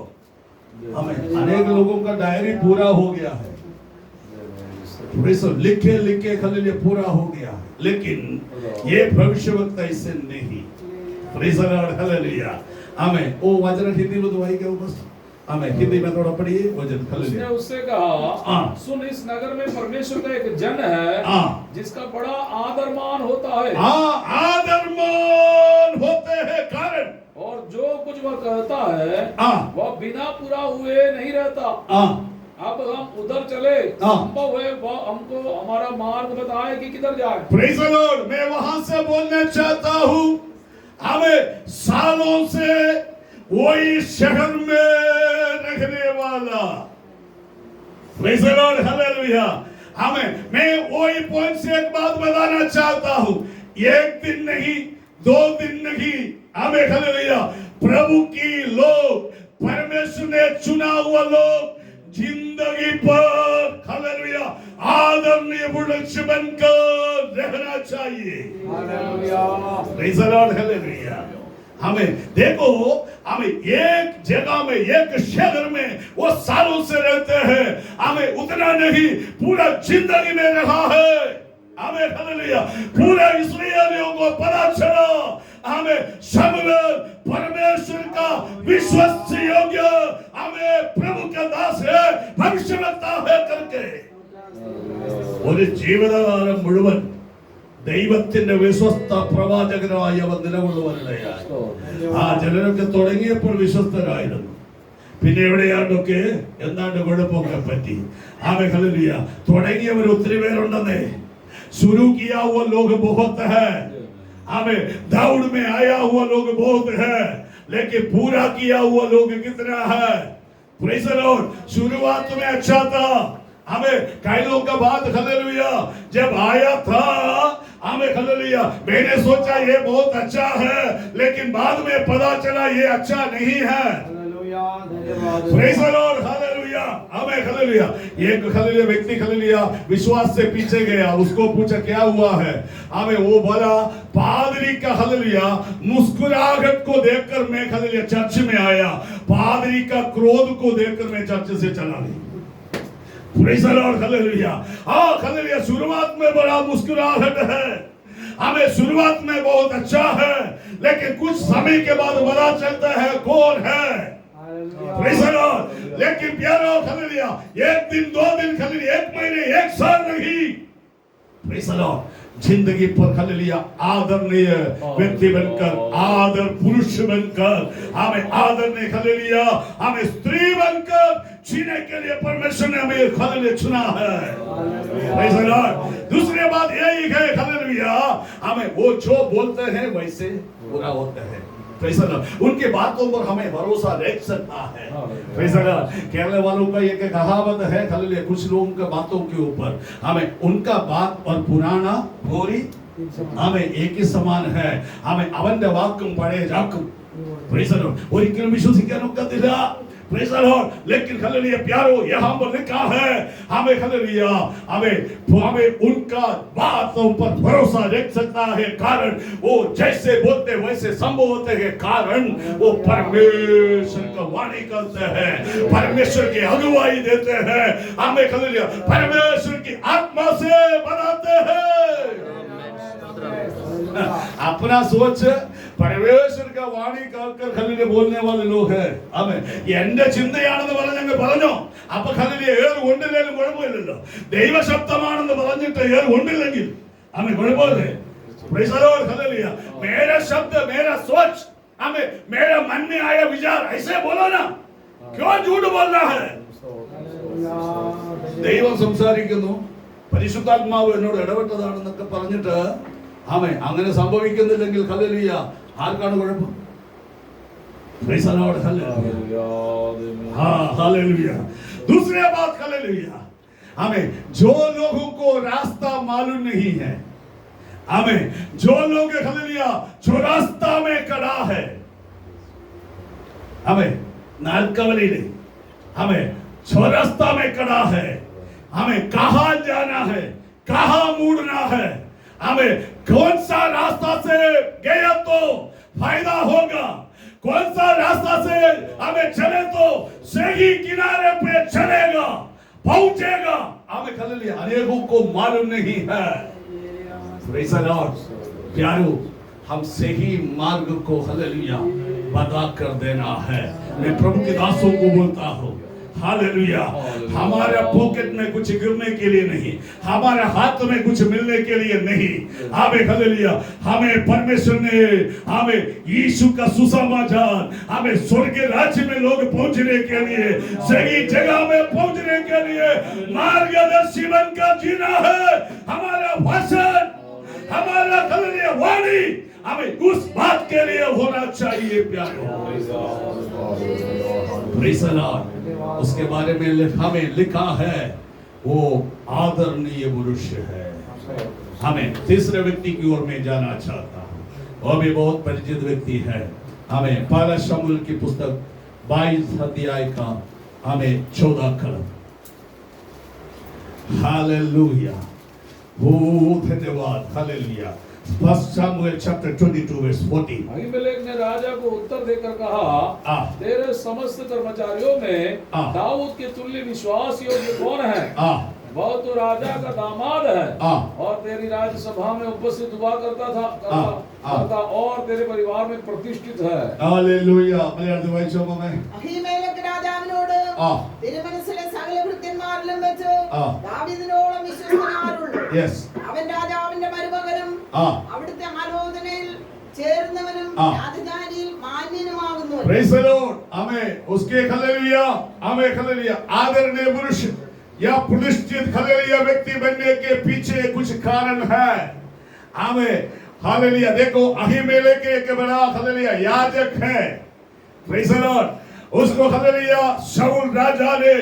हमें अनेक लोगों का डायरी पूरा हो गया है, लिखे लिखे हालेलुया पूरा हो गया है, लेकिन ये भविष्यवक्ता ऐसे नहीं। प्रेज़ द लॉर्ड, हालेलुया, आमेन। वो वचन हिंदी में दुआई के ऊपर, आमेन, हिंदी में थोड़ा पढ़िए वचन, उसने हालेलुया। उससे कहा, सुन, इस नगर में परमेश्वर का एक जन है जिसका बड़ा आदर मान होता है। आदर मान होते हैं, कारण और जो कुछ वह कहता है वह बिना पूरा हुए नहीं रहता। अब हम उधर चले, संभव है वह हमको हमारा मार्ग बताए कि किधर जाए। Praise the Lord. मैं वहां से बोलना चाहता हूं, हमें सालों से वही शहर में रहने वाला, प्रेज़ द लॉर्ड, हालेलुया, मैं वही पॉइंट से एक बात बताना चाहता हूं। एक दिन नहीं, 2 दिन नहीं, हालेलुया, प्रभु की लोग, परमेश्वर ने चुना हुआ लोग जिंदगी पर, हालेलुया, आदरणीय मनुष्य बनकर रहना चाहिए। Praise the lord, hallelujah. हमें देखो, हमें एक जगह में, एक शहर में वो सालों से रहते हैं, हमें उतना नहीं, पूरा जिंदगी में रहा है, हमें, हालेलुया, पूरा इस्राएलियों को पता चला, हमें शमूएल परमेश्वर का विश्वास योग्य, हमें प्रभु का दास है, भविष्यवक्ता है करके ഒരു ജീവിതകാലം മുഴുവൻ ദൈവത്തിന്റെ വിശ്വസ്ത പ്രവാചകനായി അവൻ നിലകൊള്ളുവാനിടയായി. ചിലരൊക്കെ തുടങ്ങിയപ്പോൾ വിശ്വസ്തരായിരുന്നു, പിന്നെ എവിടെയാണ്ടൊക്കെ എന്താണ്ട് കുഴപ്പമൊക്കെ പറ്റി. ഹല്ലേലൂയ, തുടങ്ങിയവർ ഒത്തിരി പേരുണ്ടെന്നേ. शुरू किया हुआ लोग बहुत है, हमें दाऊद में आया हुआ लोग बहुत है, लेकिन पूरा किया हुआ लोग कितना है? Praise the Lord. शुरुआत में अच्छा था, हमें कई लोग का बात, हालेलुया, जब आया था, हमें, हालेलुया, मैंने सोचा ये बहुत अच्छा है, लेकिन बाद में पता चला ये अच्छा नहीं है। प्रेज़ द लॉर्ड, हालेलुया, हमें, हालेलुया, एक, हालेलुया, व्यक्ति, हालेलुया, विश्वास से पीछे गया, उसको पूछा क्या हुआ है, हमें वो बोला पादरी का, हालेलुया, मुस्कुराहट को देखकर मैं, हालेलुया, चर्च में आया, पादरी का क्रोध को देखकर मैं चर्च से चला गया। Praise the lord, hallelujah, hallelujah, शुरुआत में बड़ा मुस्कुराहट है, हमें शुरुआत में बहुत अच्छा है, लेकिन कुछ समय के बाद पता चलता है कौन है। Praise the Lord. लेकिन प्यारो, हालेलुया, एक दिन, 2 दिन, हालेलुया, 1 महीने, 1 साल नहीं, प्रेज़ द लॉर्ड, जिंदगी पर, हालेलुया, आदरणीय व्यक्ति बनकर, आदर पुरुष बनकर, हमें आदरणीय, हालेलुया, हमें स्त्री बनकर जीने के लिए परमेश्वर ने हमें, हालेलुया, चुना है। Praise the Lord. दूसरी बात यही है, हालेलुया, हमें वो जो बोलते हैं वैसे पूरा होता है। Praise the Lord. उनकी बातों पर हमें भरोसा रख सकता है। Praise the Lord. केरल वालों का एक कहावत है, हालेलुया, कुछ लोगों की बातों के ऊपर, हमें उनका बात और पुराना भोरी हमें एक ही समान है, हमें അവന്റെ വാക്കും പഴയ ചാക്കും. Praise the Lord. ഒരിക്കലും വിശ്വസിക്കാൻ ഒക്കത്തില്ല. Praise the Lord. लेकिन, हालेलुया, प्यारो, यहाँ पर लिखा है, हमें, हालेलुया, हमें उनका बातों पर भरोसा रख सकता है, कारण वो जैसे बोलते वैसे संभव होते हैं, कारण वो परमेश्वर का वाणी करते हैं, परमेश्वर की अगुवाई देते हैं, हमें, हालेलुया, परमेश्वर की आत्मा से बनाते हैं। अपना सोच परमेश्वर का वाणी कहकर, हालेलुया, बोलने वाले लोग हैं. हमें എന്റെ ചിന്തയാണെന്ന് പറഞ്ഞങ്ങ് പറഞ്ഞോ, അപ്പൊ, हालेलुया, ഏത് കൊണ്ടില്ലെങ്കിലും കുഴപ്പമില്ലല്ലോ. ദൈവശബ്ദമാണെന്ന് പറഞ്ഞിട്ട് ഏത് കൊണ്ടില്ലെങ്കിൽ हमें കുഴപ്പമില്ലേ? प्रेज़ द लॉर्ड, हालेलुया, मेरा शब्द, मेरा सोच, हमें मेरा मन में आया विचार ऐसे बोलो ना, क्यों झूठ बोलना है? ദൈവം സംസാരിക്കുന്നു, പരിശുദ്ധാത്മാവ് എന്നോട് ഇടപെട്ടതാണെന്നൊക്കെ പറഞ്ഞിട്ട് हमें അങ്ങനെ സംഭവിക്കുന്നില്ലെങ്കിൽ, हालेलुया, ആർക്കാണ് കുഴപ്പം? Praise the lord, hallelujah, hallelujah. दूसरी बात, हालेलुया, हमें जो लोगों को रास्ता मालूम नहीं है, हमें जो लोग, हालेलुया, जो रास्ता में खड़ा है, हमें नालकवली नहीं, हमें जो रास्ता में खड़ा है, हमें कहां जाना है, कहां मुड़ना है, हमें कौन सा रास्ता से गया तो फायदा होगा, कौन सा रास्ता से हमें चले तो सही किनारे पे चलेगा, पहुंचेगा, हमें, हालेलुया, अनेकों को मालूम नहीं है। Praise the Lord. प्यारो, हम सही मार्ग को हालेलुया बता कर देना है। मैं प्रभु के दासों को बोलता हूँ हालेलुया, हमारे पॉकेट में कुछ गिरने के लिए नहीं, हमारे हाथ में कुछ मिलने के लिए नहीं, हमें हालेलुया, हमें परमेश्वर ने हमें यीशु का सुसमाचार, हमें स्वर्ग राज्य में लोग पहुंचने के लिए, सही जगह में पहुंचने के लिए मार्गदर्शी बनकर जीना है। हमारा वचन, हमारा हालेलुया वाणी हमें उस बात के लिए होना चाहिए प्यारे। Praise the Lord. उसके बारे में हमें लिखा है वो आदरणीय मनुष्य है। हमें तीसरे व्यक्ति की ओर में जाना चाहता हूं, वो भी बहुत परिचित व्यक्ति है। हमें पहला शमूएल की पुस्तक 22 अध्याय का हमें 14 पद। हालेलुया, हो धन्यवाद, hallelujah. First Samuel chapter 22 verse 40. अहीमेलेक ने राजा को उत्तर देकर कहा, तेरे समस्त कर्मचारियों में दाऊद के तुल्य विश्वास योग्य कौन है? वह तो राजा का दामाद है और तेरी राज्यसभा में उपस्थित हुआ करता था और तेरे परिवार में प्रतिष्ठित है। हालेलुया। മലയാളത്തിൽ വായിച്ചോമേ. അഹീമേലെക്ക് രാജാവിനോട് തിരുമനസ്സിലെ സകല ഭൃത്യന്മാരിലും വെച്ച് ദാവീദിനോളം വിശ്വസ്തനാരുള്ളു. അവൻ രാജാവിന്റെ മരുമകനും അവിടുത്തെ ആലോചനയിൽ ചേർന്നവനും രാജധാനിയിൽ മാന്യനുമാകുന്നു. Praise the Lord. आमेन। उसके हालेलुया, आमेन, हालेलुया। आदरणीय पुरुष या प्रतिष्ठित हालेलुया व्यक्ति बनने के पीछे कुछ कारण है। आमेन, हालेलुया। देखो अहीमेलेक एक बड़ा हालेलुया याजक है। Praise the Lord. उसको हालेलुया शाऊल राजा ने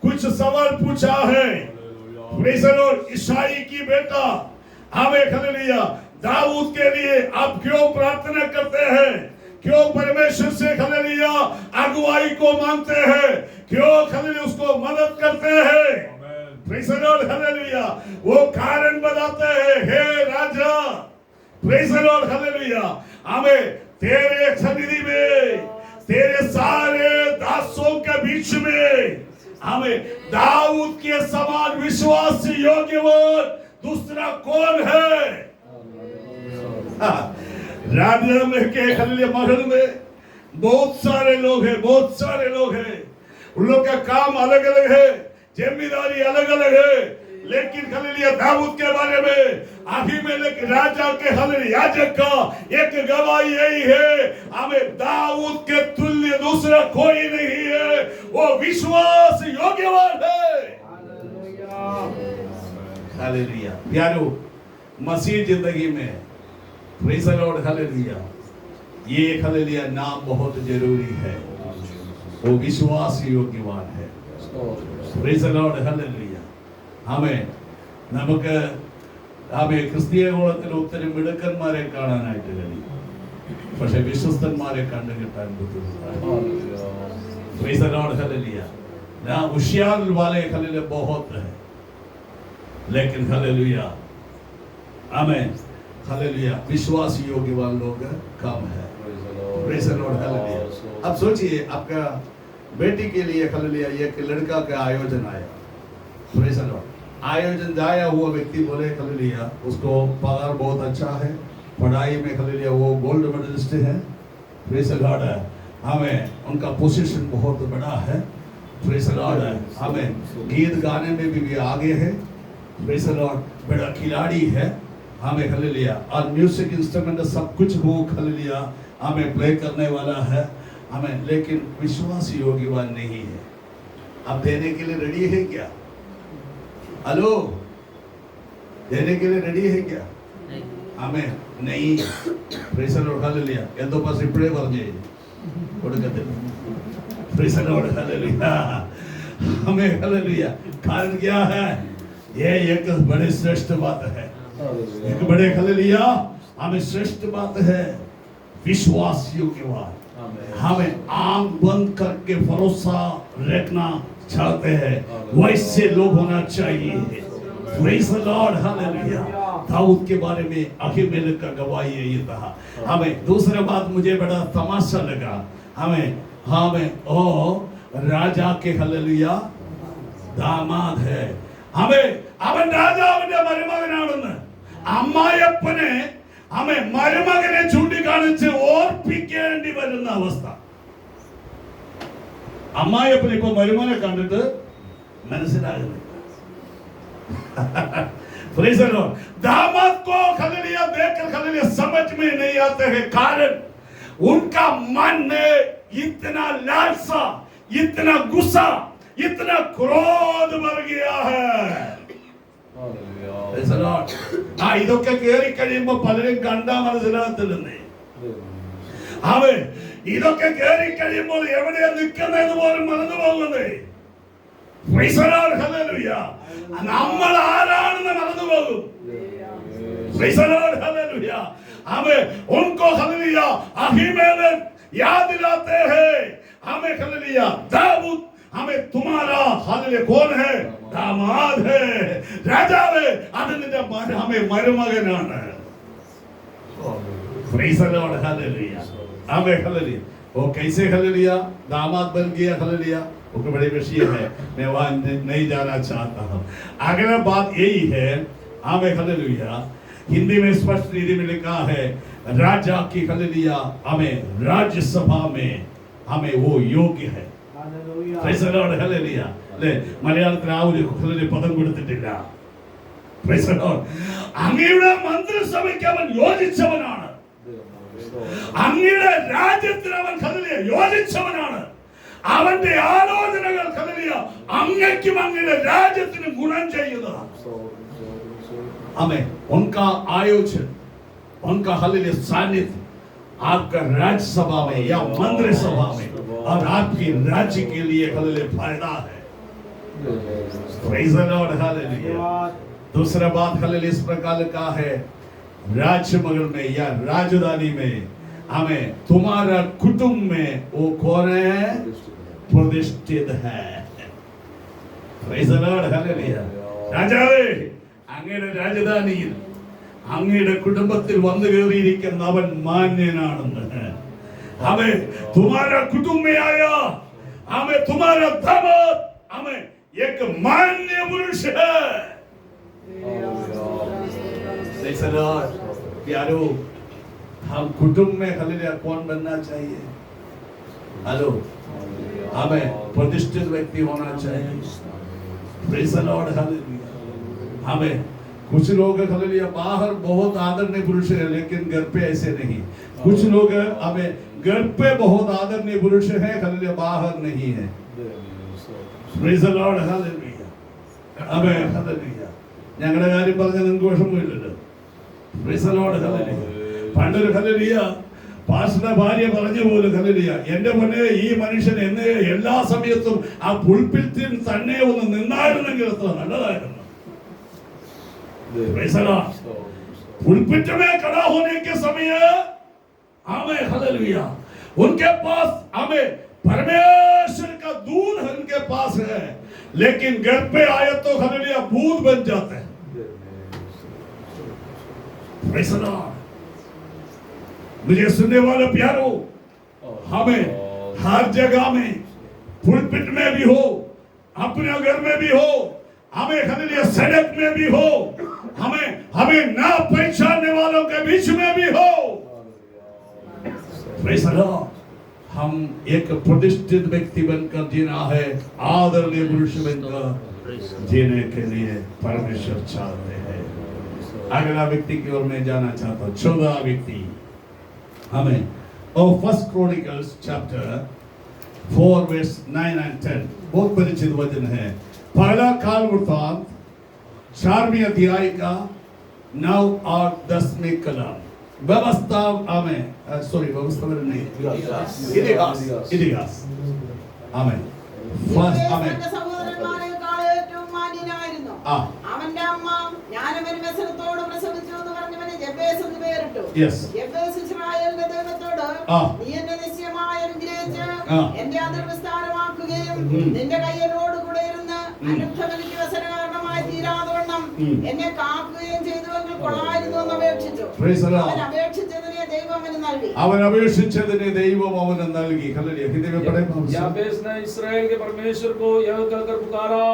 कुछ सवाल पूछा है। Praise the Lord. ईसाई की बेटा, आमेन, हालेलुया, दाऊद के लिए आप क्यों प्रार्थना करते हैं? क्यों परमेश्वर से हालेलुया अगुवाई को मांगते हैं? क्यों हालेलुया उसको मदद करते हैं? Praise the lord, hallelujah. वो कारण बताते हैं, हे राजा, प्रेज़ द लॉर्ड, हालेलुया, हमें तेरे सन्निधि में, तेरे सारे दासों के बीच में हमें दाऊद के समान विश्वास योग्यवान दूसरा कौन है? राजा में के हालेलुया महल में बहुत सारे लोग हैं, बहुत सारे लोग हैं। उन लोग का काम अलग अलग है, जिम्मेदारी अलग अलग है, लेकिन हालेलुया दाऊद के बारे में अहीमेलेक राजा के हालेलुया याजक का एक गवाही यही है, हमें दाऊद के तुल्य दूसरा कोई नहीं है, वो विश्वास योग्यवान है। हालेलुया। प्यारो, मसीह जिंदगी में प्रेज़ द लॉर्ड, हालेलुया, ये हालेलुया नाम बहुत जरूरी है। वो विश्वास योग्यवान है। Praise the lord, hallelujah. हमें നമുക്ക് ക്രിസ്തീയ കുലത്തിൽ ഒത്തിരി മിടുക്കന്മാരെ കാണാനായിട്ട് കഴിയും, പക്ഷെ വിശ്വസ്തന്മാരെ കണ്ടുകിട്ടാൻ ബുദ്ധിമുട്ടാണ്। Praise the lord, hallelujah. ना होशियार वाले हालेलुया बहुत है, लेकिन हालेलुया आमेन, हालेलुया विश्वास योग्यवान लोग कम है। Praise the lord, hallelujah. अब सोचिए, आपका बेटी के लिए हालेलुया एक लड़का का आयोजन आया। Praise the Lord. आयोजन जाया हुआ व्यक्ति बोले हालेलुया उसको पगार बहुत अच्छा है, पढ़ाई में हालेलुया वो गोल्ड मेडलिस्ट है। Praise the Lord. हमें उनका पोजीशन बहुत बड़ा है। Praise the Lord. हमें गीत गाने में भी आगे है। Praise the Lord. बड़ा खिलाड़ी है। हमें हालेलुया और म्यूजिक इंस्ट्रूमेंट सब कुछ वो हालेलुया हमें प्ले करने वाला है। हमें लेकिन विश्वास योग्यवान नहीं है। अब देने के लिए रेडी है क्या? हेलो, देने के लिए रेडी है क्या? हमें नहीं। Praise the lord, hallelujah. എന്തോ പാസ് ഇപ്പോഴേ പറഞ്ഞേ കൊടുക്കത്തില്ല। Praise the lord, hallelujah. हमें हालेलुया कारण क्या है? ये एक बड़े श्रेष्ठ बात है, एक बड़े हालेलुया हमें श्रेष्ठ बात है विश्वास योग्यवान। हमें आंख बंद करके भरोसा रखना चाहते हैं, वैसे लोग होना चाहिए। Praise the lord, hallelujah. Daud के बारे में अहीमेलेक का गवाही यही था। हमें दूसरा बात मुझे बड़ा तमाशा लगा। हमें ओ राजा के हालेलुया दामाद है। हमें അവൻ രാജാവിന്റെ മരുമകനാണെന്ന് അമ്മായപ്പനെ ആമേൻ മരുമകനെ ചൂണ്ടിക്കാണിച്ച് ഓർപ്പിക്കേണ്ടി വരുന്ന അവസ്ഥ. അമ്മായിയപ്പൻ ഇപ്പൊ മരുമകനെ കണ്ടിട്ട് മനസ്സിലാകുന്നില്ല. Praise the Lord. दामाद को खललिया देखकर खललिया समझ में नहीं आते हैं, कारण उनका मन में इतना लालसा, इतना गुस्सा, इतना क्रोध भर गया है. Praise the Lord. ഇതൊക്കെ കേറി കഴിയുമ്പോ പലരും കണ്ടാ മനസ്സിലാകത്തില്ലെന്നേ. അവൻ ഇതൊക്കെ കേറി കഴിയുമ്പോൾ എവിടെയാ നിൽക്കുന്നതെന്ന് പോലും മറന്നു പോകുന്നേ. Praise the Lord. Hallelujah. നമ്മൾ ആരാണെന്ന് മറന്നു പോകും. Praise the Lord. Hallelujah. हमें उनको हालेलुया अहीमेलेक याद दिलाते हैं. हमें हालेलुया दाऊद हमें तुम्हारा हालेलुया कौन है? दामाद है, राजा है. അതിന്റെ हमें മരുമകനാണ്. Praise the Lord. Hallelujah. हमें हालेलुया वो कैसे हालेलुया दामाद बन गया. हालेलुया वो बड़ी विषय है, मैं वहां नहीं जाना चाहता हूं. अगला बात यही है. हमें हालेलुया हिंदी में स्पष्ट रीति में लिखा है राजा की हालेलुया हमें राज्यसभा में हमें वो योग्य है. Praise the Lord. Hallelujah. ले മലയാളത്തിൽ ആ ഒരു ഹല്ലേലൂയ പദം കൊടുത്തിട്ടില്ല. Praise the Lord. അങ്ങയുടെ മന്ത്രിസഭയ്ക്ക് അവൻ യോജിച്ചവനാണ്. അങ്ങയുടെ രാജ്യത്തിന് അവൻ ഹല്ലേലൂയ യോജിച്ചവനാണ്. അവന്റെ ആലോചനകൾ ഹല്ലേലൂയ അങ്ങയ്ക്കും അങ്ങയുടെ രാജ്യത്തിനും ഗുണം ചെയ്യുന്നതാണ്. हमें उनका आयोजन, उनका हालेलुया सानिध्य आपका राज्यसभा में या मंत्रिसभा में और आपकी राज्य के लिए हालेलुया फायदा है. Praise the Lord. Hallelujah. दूसरा बात हालेलुया इस प्रकार का है, राजमहल में या राजधानी में हमें तुम्हारा कुटुंब में वो कौन है? प्रतिष्ठित है. Praise the Lord. Hallelujah. രാജാവേ അങ്ങയുടെ രാജധാനിയിൽ അങ്ങയുടെ കുടുംബത്തിൽ വന്നു കയറിയിരിക്കുന്ന അവൻ മാന്യനാണെന്ന്. അവൻ तुम्हारा कुटुंब में आया, हमें तुम्हारा दामाद हमें एक मान्य पुरुष है. प्यारो हम कुटुंब में हालेलुया कौन बनना चाहिए? हेलो हमें प्रतिष्ठित व्यक्ति होना चाहिए. Praise the Lord. Hallelujah. हमें कुछ लोग हालेलुया बाहर बहुत आदरणीय पुरुष है लेकिन घर पे ऐसे नहीं. कुछ लोग हमें घर पे बहुत आदरणीय पुरुष है, हालेलुया बाहर नहीं है. Praise the Lord. Hallelujah. हमें हालेलुया ഞങ്ങളുടെ കാര്യം പറഞ്ഞാൽ നിങ്ങൾക്ക് വിഷമമില്ലല്ലോ. Praise the Lord. Hallelujah. പണ്ടൊരു ഹല്ലേലൂയ പാസ്റ്ററുടെ ഭാര്യ പറഞ്ഞു പോലും ഹല്ലേലൂയ എന്റെ മുന്നേ ഈ മനുഷ്യൻ എന്നെ എല്ലാ സമയത്തും ആ പുൽപിറ്റിൽ തന്നെ ഒന്ന് നിന്നായിരുന്നെങ്കിൽ എത്ര നല്ലതായിരുന്നു. पुलपिट में खड़ा होने के समय हमें हालेलुया उनके पास हमें परमेश्वर का दूध उनके पास है, लेकिन घर पे आए तो हालेलुया भूत बन जाते हैं. Praise the Lord. मुझे सुनने वाले प्यारो, हमें हर जगह में पुलपिट में भी हो, अपने घर में भी हो, हमें हालेलुया सड़क में भी हो, हमें ना पहचानने वालों के बीच में भी हो. Praise the Lord. हम एक प्रतिष्ठित व्यक्ति बनकर जीना है, आदरणीय पुरुष बनकर जीने के लिए परमेश्वर चाहते हैं. अगला व्यक्ति की ओर मैं जाना चाहता हूँ. 14 व्यक्ति हमें और first Chronicles chapter 4 verse 9 and 10 बहुत परिचित वचन है. पहला काल वृत्तांत 4वें अध्याय का 9 और 10वें कलम. व्यवस्था आमें सॉरी व्यवस्था में नहीं इतिहास आमें फर्स्ट आमें സഹോദരന്മാരെക്കാൾ ഏറ്റവും മാന്യനായിരുന്നു. അവന്റെ അമ്മ ജ്ഞാനവൻ വ്യസനത്തോട് പ്രസവിച്ചു എന്ന് പറഞ്ഞവന് ജബ്ബേസ് എന്ന് പേരിട്ടു. ജബ്ബേസ് ഇസ്രായേലിന്റെ ദൈവത്തോട് നീ എന്നെ നിശ്ചയമായി അനുഗ്രഹിച്ച് എന്റെ അതിർവിസ്താരമാക്കുകയും നിന്റെ കയ്യനോട് കൂടെ ഇരുന്ന് അനുഗ്രഹനിക്ക് വ്യസന കാരണമായി തീരാതവണ്ണം എന്നെ കാക്കുകയും ചെയ്തുവെങ്കിൽ കൊള്ളായിരുന്നു എന്ന് അപേക്ഷിച്ചു. അവൻ അപേക്ഷിച്ചതിനെ ദൈവം അവന് നൽകി. അവൻ അപേക്ഷിച്ചതിനെ ദൈവം അവന് നൽകി. ഹല്ലേലൂയ. हिंदी में पढ़े हम सब. याबेस ने इस्राएल के परमेश्वर को यह कहकर पुकारा,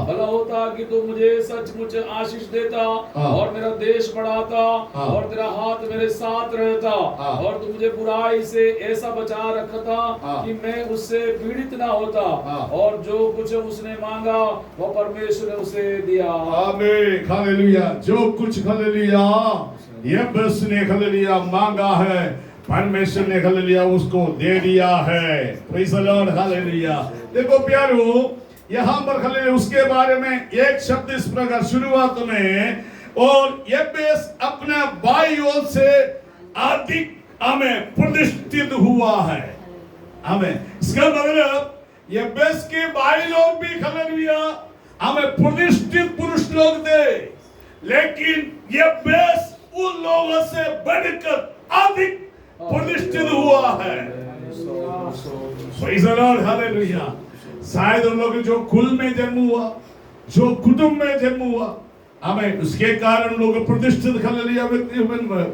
भला होता कि तू मुझे सचमुच आशीष देता और मेरा देश बढ़ाता और तेरा हाथ मेरे साथ रहता और तू मुझे बुराई से ऐसा बचा रखता कि मैं उससे पीड़ित ना होता और जो कुछ उसने मांगा वो परमेश्वर ने उसे दिया. आमीन. हालेलुया. जो कुछ हालेलुया यबेस ने हालेलुया मांगा है, परमेश्वर ने हालेलुया उसको दे दिया है. Praise the lord. हालेलुया. देखो प्यारो, यहाँ पर हालेलुया उसके बारे में एक शब्द इस प्रकार शुरुआत में, और यबेस अपना बाई ओर से अधिक हमें प्रतिष्ठित हुआ है. हमें इसका मतलब यबेस के बाई लोग भी हालेलुया हमें प्रतिष्ठित पुरुष लोग थे, लेकिन यबेस उन लोगों से बढ़कर अधिक प्रतिष्ठित हुआ है. Praise the lord. हालेलुया. शायद उन लोग जो कुल में जन्म हुआ, जो कुटुंब में जन्म हुआ, हमें उसके कारण लोग प्रतिष्ठित हालेलुया व्यक्ति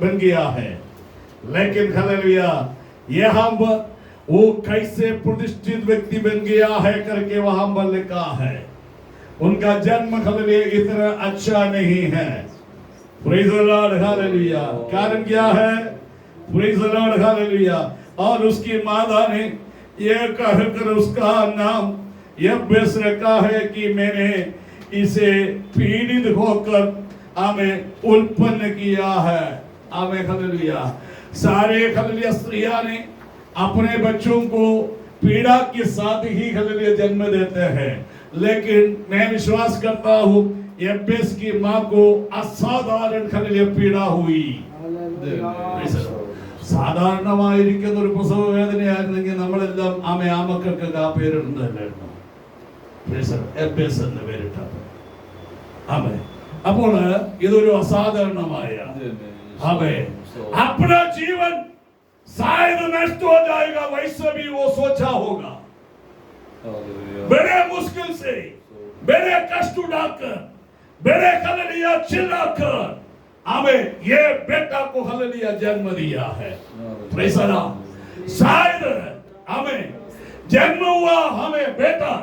बन गया है. लेकिन हालेलुया यहाँ पर वो कैसे प्रतिष्ठित व्यक्ति बन गया है करके वहां पर लिखा है. उनका जन्म हालेलुया इतना अच्छा नहीं है. Praise the lord. हालेलुया. कारण क्या है? Praise the lord. हालेलुया. और उसकी माता ने यह कहकर उसका नाम यबेस रखा है कि मैंने इसे पीड़ित होकर हमें उत्पन्न किया है. हमें हालेलुया. सारे हालेलुया स्त्रियां ने अपने बच्चों को पीड़ा के साथ ही हालेलुया जन्म देते हैं, लेकिन मैं विश्वास करता हूँ यबेस की माँ को असाधारण हालेलुया पीड़ा हुई. സാധാരണമായിരിക്കുന്ന ഒരു പ്രസവ വേദനയായിരുന്നെങ്കിൽ നമ്മളെല്ലാം ആ മക്കൾക്ക് ആ പേരിടുന്നതല്ലായിരുന്നു. എബേസ് എന്ന് പേരിട്ടത്. അപ്പോൾ ഇതൊരു അസാധാരണമായ अपना जीवन शायद नष्ट हो जाएगा, वैसे भी वो सोचा होगा. बड़े मुश्किल से, बड़े कष्ट उठाकर, बड़े हालेलुया चिल्लाकर हमें ये बेटा को हालेलुया जन्म दिया है. Praise the Lord. शायद हमें जन्म हुआ हमें बेटा,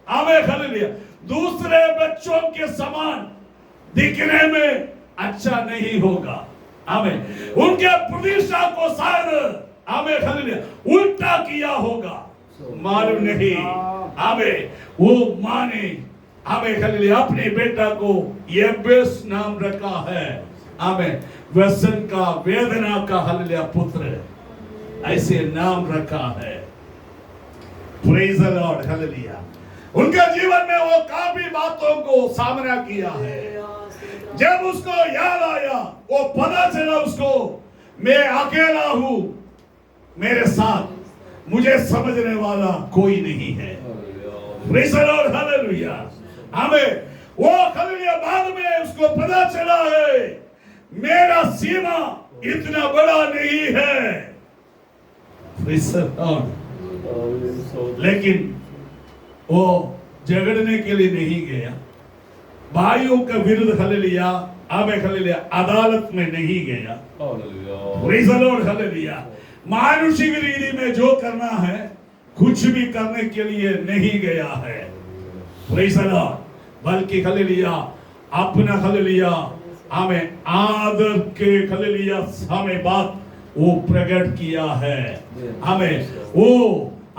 हमें हालेलुया दूसरे बच्चों के समान दिखने में अच्छा नहीं होगा. हमें उनके प्रतिष्ठा को शायद हमें हालेलुया उल्टा किया होगा, मालूम नहीं. हमें वो माने हमें हालेलुया अपने बेटा को यबेस नाम रखा है. हमें व्यसन का, वेदना का हालेलुया पुत्र ऐसे नाम रखा है. Praise the lord. हालेलुया. उनके जीवन में वो काफी बातों को सामना किया है. जब उसको याद आया, वो पता चला उसको मैं अकेला हूं, मेरे साथ मुझे समझने वाला कोई नहीं है. Praise the lord. हालेलुया. हमें वो हालेलुया बाद में उसको पता चला है मेरा सीमा इतना बड़ा नहीं है. Praise the Lord. लेकिन वो झगड़ने के लिए नहीं गया, भाइयों का विरुद्ध हालेलुया हमें हालेलुया अदालत में नहीं गया. Praise the lord. हालेलुया. मानुषिक रीति में जो करना है कुछ भी करने के लिए नहीं गया है. Praise the Lord. बल्कि हालेलुया अपना हालेलुया हमें आदर के हालेलुया हमें बात वो प्रकट किया है. हमें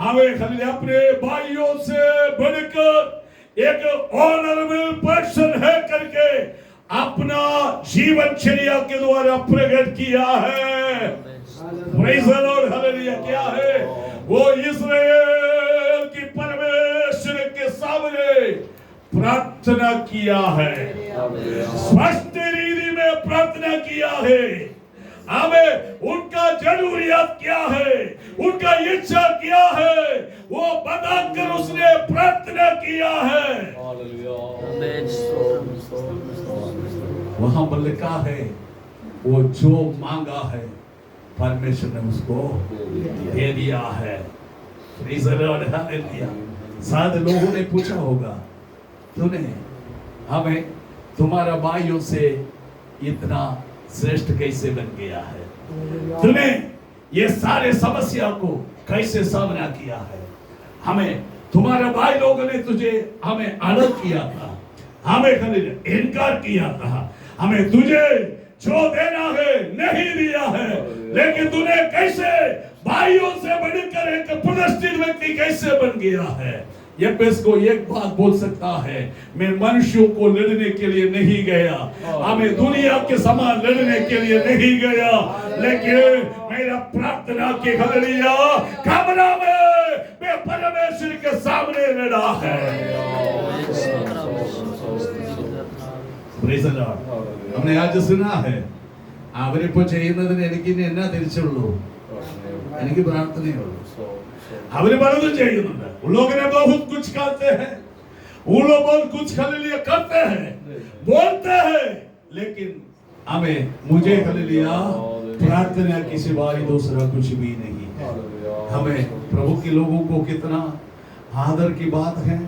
हालेलुया अपने भाइयों से बढ़कर एक ऑनरेबल पर्सन है करके अपना जीवन चर्या के द्वारा प्रकट किया है. Praise the lord. हालेलुया. क्या है वो? इस्राएल की परमेश्वर के सामने प्रार्थना किया है, स्पष्ट रीति में प्रार्थना किया है. हमें उनका जरूरियत क्या है, उनका इच्छा क्या है, वो बताकर उसने प्रार्थना किया है. वहां पर लिखा है वो जो मांगा है परमेश्वर ने उसको दे दिया है. Praise the lord. हालेलुया. शायद लोगों ने पूछा होगा तूने हमें तुम्हारा भाइयों से इतना श्रेष्ठ कैसे बन गया है? तूने ये सारे समस्या को कैसे सामना किया है। हमें तुम्हारे भाई लोगों ने तुझे हमें अलग किया था, हमें इनकार किया था, हमें तुझे जो देना है नहीं दिया है, लेकिन तूने कैसे भाइयों से बढ़कर एक प्रतिष्ठित व्यक्ति कैसे बन गया है। यब्बेस को एक बात बोल सकता है, मैं मनुष्यों को लड़ने के लिए नहीं गया, हमें दुनिया के समान लड़ने के लिए नहीं गया, लेकिन मेरा प्रार्थना की हालेलुया कमरा में मैं परमेश्वर के सामने लड़ा है। Praise the Lord. हमने आज सुना है അവരിപ്പോ ചെയ്യുന്നതിന് എനിക്ക് ഇനി എന്നാ തിരിച്ചുള്ളൂ, എനിക്ക് പ്രാർത്ഥനയുള്ളൂ। അവര് പലതും ചെയ്യുന്നുണ്ട്, उन लोग ने बहुत कुछ करते हैं, उन लोग बहुत कुछ हालेलुया करते हैं, बोलते हैं, लेकिन हमें मुझे हालेलुया प्रार्थना के सिवाय दूसरा कुछ भी नहीं है। हमें प्रभु के लोगों को कितना आदर की बात है,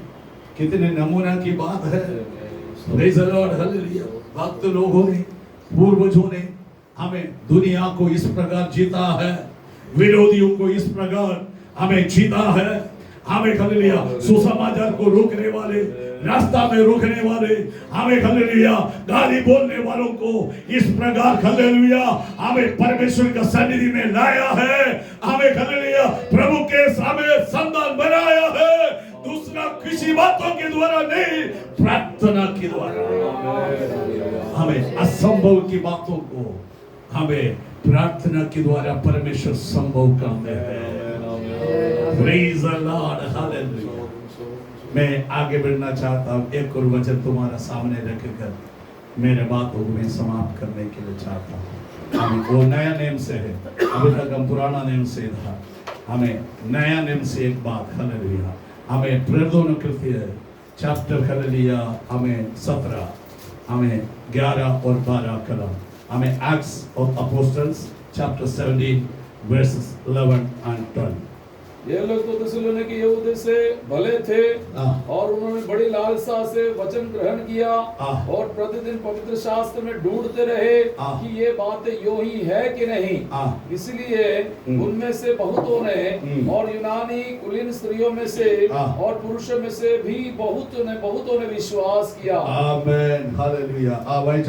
कितने नमूना की बात है। Praise the lord, hallelujah. भक्त लोगों ने, पूर्वजों ने हमें दुनिया को इस प्रकार जीता है, विरोधियों को इस प्रकार हमें जीता है। हमें हालेलुया सुसमाचार को रोकने वाले, रास्ता में रोकने वाले, हमें हालेलुया गाली बोलने वालों को इस प्रकार हालेलुया हमें परमेश्वर का सन्निधि में लाया है। हमें हालेलुया प्रभु के सामने संतान बनाया है, दूसरा किसी बातों के द्वारा नहीं, प्रार्थना के द्वारा। हमें असंभव की बातों को हमें प्रार्थना के द्वारा परमेश्वर संभव करते हैं। Praise the Lord, hallelujah. मैं आगे बढ़ना चाहता हूँ, एक और वचन तुम्हारा सामने रखकर मेरे बातों को मैं समाप्त करने के लिए चाहता हूँ। हमें वो नया नेम से है, अभी तक हम पुराना नेम से था, हमें नया नेम से एक बात हालेलुया, हमें प्रेरितों कृत्य चैप्टर हालेलुया हमें 17, हमें 11 और 12 कलम, हमें acts of apostles chapter 17 versus 11 and 12। ये लोग तो थिस्सलुनीके यहूदी से भले थे और उन्होंने बड़ी लालसा से वचन ग्रहण किया और प्रतिदिन पवित्र शास्त्र में ढूंढते रहे कि ये बातें यूं ही है कि नहीं। इसलिए उनमें से बहुतों ने और यूनानी कुलीन स्त्रियों में से और पुरुषों में से भी बहुतों ने विश्वास किया। आमेन, हालेलुया। ആമേൻ।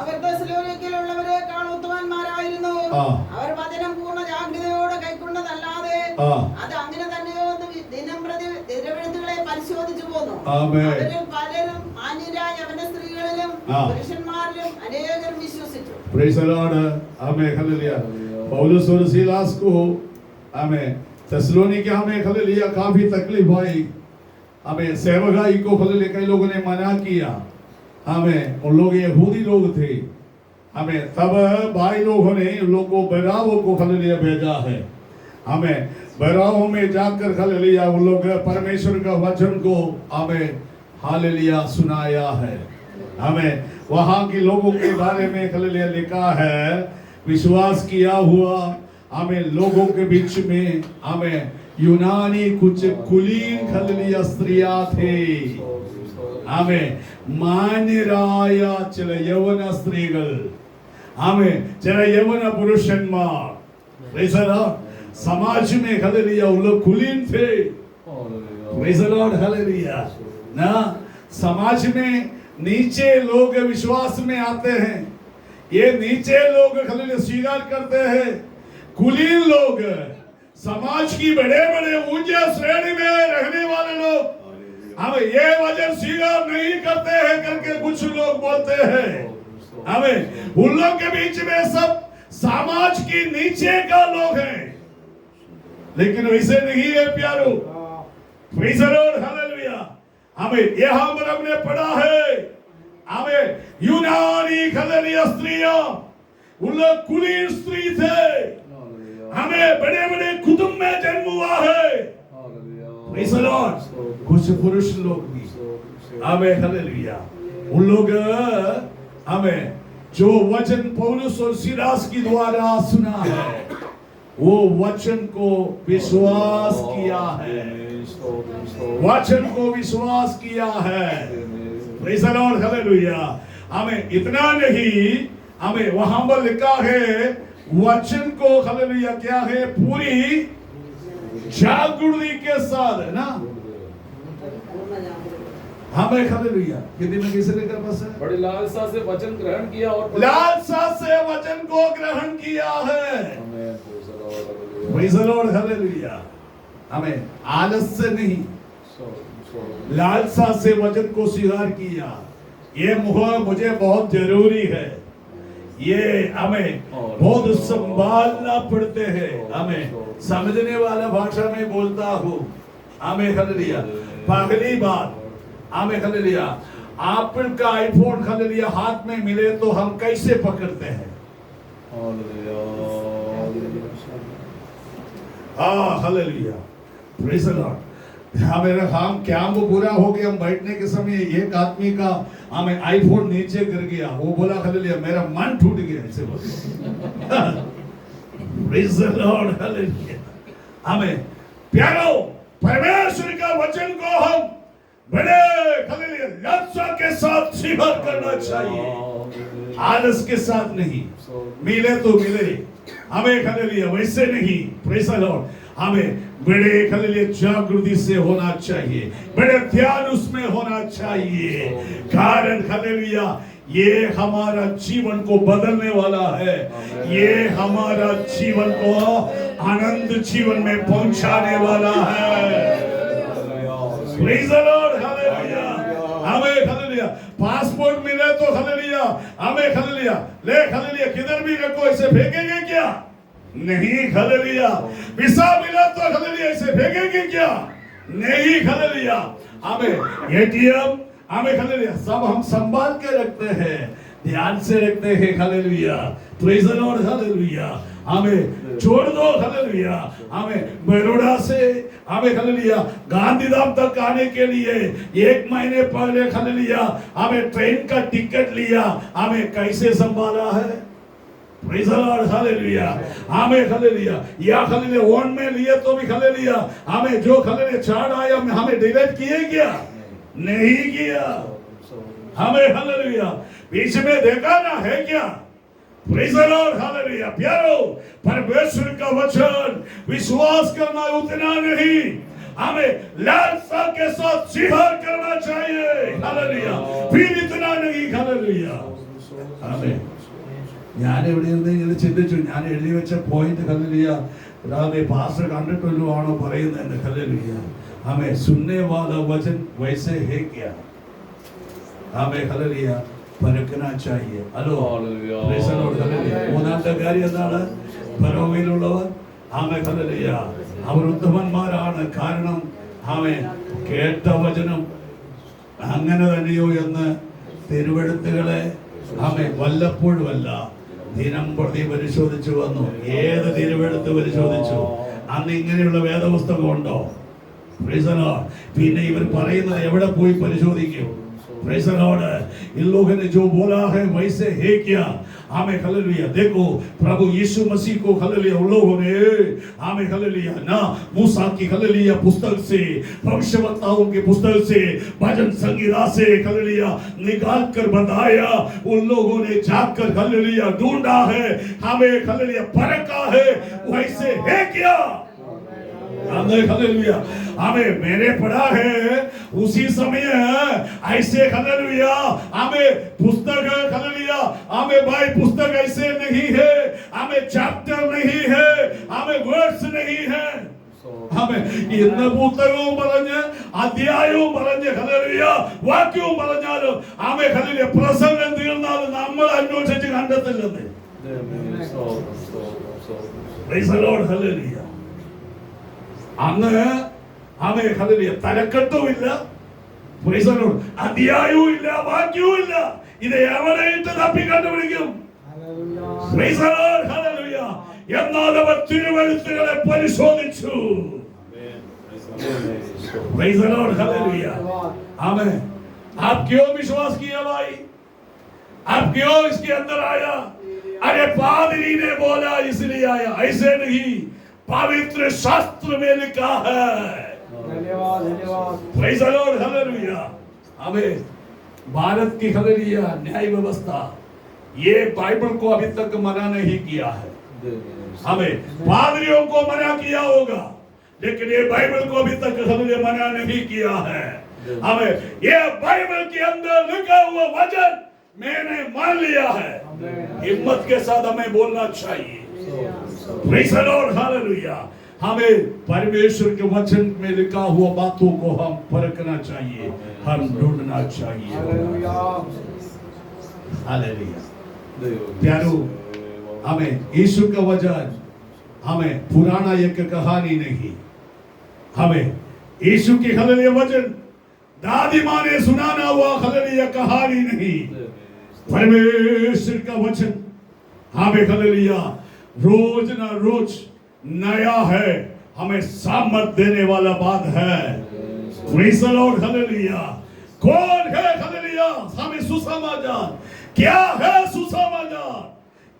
അവർ തെസ്സലോനിക്കയിലുള്ളവരെക്കാൾ ഉത്തമന്മാരായിരുന്നു, അവർ വചനം പൂർണ്ണ ജാഗ്രതയോടെ കൈക്കൊണ്ടതല്ലാതെ അത് അങ്ങനെ തന്നെയോ എന്ന് ദിനംപ്രതി തിരുവെഴുത്തുകളെ പരിശോധിച്ചു പോന്നു। അവരിൽ പലരും മാന്യരായ അവന്റെ സ്ത്രീകളിലും പുരുഷന്മാരിലും അനേകരും വിശ്വസിച്ചു। Praise the Lord, amen, hallelujah. पौलुस और सीलास को हमें थिस्सलुनीके हमें हालेलुया काफी तकलीफ हुई, हमें सेवकाई को हालेलुया कई लोगों ने मना किया। हमें उन लोग यहूदी लोग थे, हमें तब भाई लोगों ने उन लोगों को बैराओं को हालेलुया भेजा है। हमें बैराओं में जाकर हालेलुया उन लोग परमेश्वर का वचन को हमें हालेलुया सुनाया है। हमें वहां के लोगों के बारे में हालेलुया लिखा है, विश्वास किया हुआ हमें लोगों के बीच में हमें यूनानी कुछ कुलीन हालेलुया स्त्रियां थे, हमें मान्यराय ചില യൗവന സ്ത്രീകൾ, हमें ചില യൗവന പുരുഷന്മാർ। Praise the Lord। समाज में हालेलुया वो लोग कुलीन थे। Praise the Lord, हालेलुया ना। समाज में नीचे लोग विश्वास में आते हैं, ये नीचे लोग हालेलुया स्वीकार करते हैं, कुलीन लोग समाज की बड़े बड़े ऊंचे श्रेणी में रहने वाले लोग हमें ये वचन स्वीकार नहीं करते हैं करके कुछ लोग बोलते हैं। हमें उन लोग के बीच में सब समाज की नीचे का लोग हैं, लेकिन वैसे नहीं है प्यारो। Praise the Lord, hallelujah. हमें यहाँ पर हमने पढ़ा है, हमें यूनानी हालेलुया स्त्रियां, उन लोग कुलीन स्त्री थे, हमें बड़े बड़े कुटुंब में जन्म हुआ है। Praise the Lord। कुछ पुरुष लोग भी हमें हालेलुया उन लोग हमें जो वचन पौलुस और सीलास की द्वारा सुना है वो वचन को विश्वास किया है, वचन को विश्वास किया है। Praise the Lord, hallelujah. हमें इतना नहीं, हमें वहां पर लिखा है वचन को हालेलुया क्या है, पूरी जागृति के साथ, है ना। हमें हालेलुया कितनी में कैसे लेकर बस है, बड़ी लालसा से वचन ग्रहण किया और लालसा से वचन को ग्रहण किया है। Praise the lord, hallelujah. हमें आलस से नहीं, लालसा से वचन को स्वीकार किया। ये मुझे बहुत जरूरी है, ये हमें बहुत संभालना पड़ते हैं। हमें समझने वाला भाषा में बोलता हूँ। हमें हालेलुया पहली बात, हमें हालेलुया एप्पल का आईफोन हालेलुया हाथ में मिले तो हम कैसे पकड़ते हैं? Hallelujah, praise the Lord. हमें हम क्या वो बुरा हो गया, हम बैठने के समय एक आदमी का हमें आईफोन नीचे गिर गया, वो बोला हालेलुया मेरा मन टूट गया, ऐसे बोला। Praise the lord, hallelujah. हमें प्यारो परमेश्वर का वचन को हम बड़े हालेलुया लज्जा के साथ स्वीकार करना चाहिए, आलस के साथ नहीं। मिले तो मिले, हमें हालेलुया वैसे नहीं। प्रेज़ द लॉर्ड, हमें बड़े हालेलुया जागृति से होना चाहिए, बड़े ध्यान उसमें होना चाहिए। कारण हालेलुया ये हमारा जीवन को बदलने वाला है, ये हमारा जीवन को आनंद जीवन में पहुंचाने वाला है। Praise the lord, hallelujah. हमें हालेलुया पासपोर्ट मिले तो हालेलुया हमें हालेलुया ले हालेलुया किधर भी रखो, ऐसे फेंकेंगे क्या? नहीं हालेलुया। वीसा मिला तो हालेलुया ऐसे फेंकेंगे क्या? नहीं हालेलुया। हमें एटीएम, हमें हालेलुया सब हम संभाल के रखते हैं, ध्यान से रखते हैं। Hallelujah, praise the lord, hallelujah. हमें छोड़ दो हालेलुया, हमें बड़ौदा से हमें हालेलुया गांधीधाम तक आने के लिए 1 महीने पहले हालेलुया हमें ट्रेन का टिकट लिया, हमें कैसे संभाला है? Praise the lord, hallelujah. हमें हालेलुया या हालेलुया वन में लिए तो भी हालेलुया हमें जो हालेलुया चार्ट आया हमें डिलीट किए क्या? नहीं किया। हमें हालेलुया बीच में देखा ना है क्या? Praise the lord, hallelujah. प्यारो परमेश्वर का वचन विश्वास करना उतना नहीं, हमें लालसा के साथ स्वीकार करना चाहिए। हालेलुया, फिर इतना नहीं। हालेलुया, हमें ഞാൻ എവിടെ ഇരുന്ന് ഇങ്ങനെ ചിന്തിച്ചു, ഞാൻ എഴുതി വെച്ച പോയിന്റ് ഹല്ലേലൂയ रामे पास्टर കണ്ടിട്ടുള്ളൂ ആണോ പറയുന്നത്? ഹല്ലേലൂയ हमें सुनने वाला वचन वैसे है क्या? हमें ഹല്ലേലൂയ परखना चाहिए। Hello, price the lord, hallelujah. മൂന്നാമത്തെ കാര്യം എന്താണ്? ഫറോവയിലുള്ളവർ हमें ഹല്ലേലൂയ അവർ ഉത്തമന്മാരാണ്, കാരണം हमें കേട്ട വചനം അങ്ങനെ തന്നെയോ എന്ന് തിരുവെഴുത്തുകളെ हमें വല്ലപ്പോഴും അല്ല ദിനം പ്രതി പരിശോധിച്ചു വന്നു. ഏത് തിരുവെഴുത്ത് പരിശോധിച്ചു? അന്ന് ഇങ്ങനെയുള്ള വേദപുസ്തകം ഉണ്ടോ? Price the Lord. പിന്നെ ഇവർ പറയുന്നത് എവിടെ പോയി പരിശോധിക്കും? Praise the Lord. इन लोगों ने जो बोला है वैसे है क्या? हमें हालेलुया देखो प्रभु यीशु मसीह को हालेलुया उन लोगों ने हमें हालेलुया ना मूसा की हालेलुया पुस्तक से, भविष्यवक्ताओं की पुस्तक से, भजन संगीता से हालेलुया निकाल कर बताया। उन लोगों ने जाकर हालेलुया ढूंढा है, हमें हालेलुया परखा है, वैसे है क्या? हालेलुया हमें मैंने पढ़ा है उसी समय ऐसे हालेलुया हमें पुस्तक हालेलुया हमें भाई पुस्तक ऐसे नहीं है, हमें चैप्टर नहीं है, हमें वर्ड्स नहीं है। हमें ഇന്ന് പുസ്തകവും പറഞ്ഞ് അധ്യായവും പറഞ്ഞ് ഹല്ലേലൂയ വാക്യവും പറഞ്ഞാലും ആമേ ഹല്ലേലൂയ പ്രസംഗം തീർന്നാലും നമ്മൾ അന്വേഷിച്ച് കണ്ടെത്തില്ലെന്ന്. Praise the lord, hallelujah. അന്ന് ആമേ ഹല്ലേലൂയ തലക്കെട്ടും ഇല്ല, പ്രൈസ് ദി ലോർഡ് അധ്യായവും ഇല്ല, വാക്യവും ഇല്ല. ഇത് എവിടെ ഇട്ട് തപ്പി കണ്ടുപിടിക്കും? Price the lord, hallelujah. എന്നാൽ അവർ തിരുവെഴുത്തുകളെ പരിശോധിച്ചു. Praise the lord, hallelujah. आमीन। आप क्यों विश्वास किया भाई? आप क्यों इसके अंदर आया? अरे पादरी ने बोला इसलिए आया, ऐसे नहीं, पवित्र शास्त्र में लिखा है। धन्यवाद, धन्यवाद। Praise the lord, hallelujah. आमीन। भारत की हालेलुया न्याय व्यवस्था ये बाइबल को अभी तक मना नहीं किया है। हमें पादरियों को मना किया होगा, लेकिन ये बाइबल को अभी तक हमने मना नहीं किया है। हमें ये बाइबल के अंदर लिखा हुआ वचन मैंने मान लिया है, हिम्मत के साथ हमें बोलना चाहिए। Praise the lord, hallelujah. हमें परमेश्वर के वचन में लिखा हुआ बातों को हम परखना चाहिए, हम ढूंढना चाहिए। हालेलुया। प्यारो, हमें यीशु का वचन हमें पुराना एक कहानी नहीं, हमें यीशु की हालेलुया वचन दादी माँ ने सुनाना हुआ हालेलुया कहानी नहीं, परमेश्वर का वचन हमें हालेलुया रोज ना रोज नया है, हमें सामर्थ देने वाला बात है। Praise the lord, hallelujah. कौन है हालेलुया हमें सुसमाचार? क्या है सुसमाचार?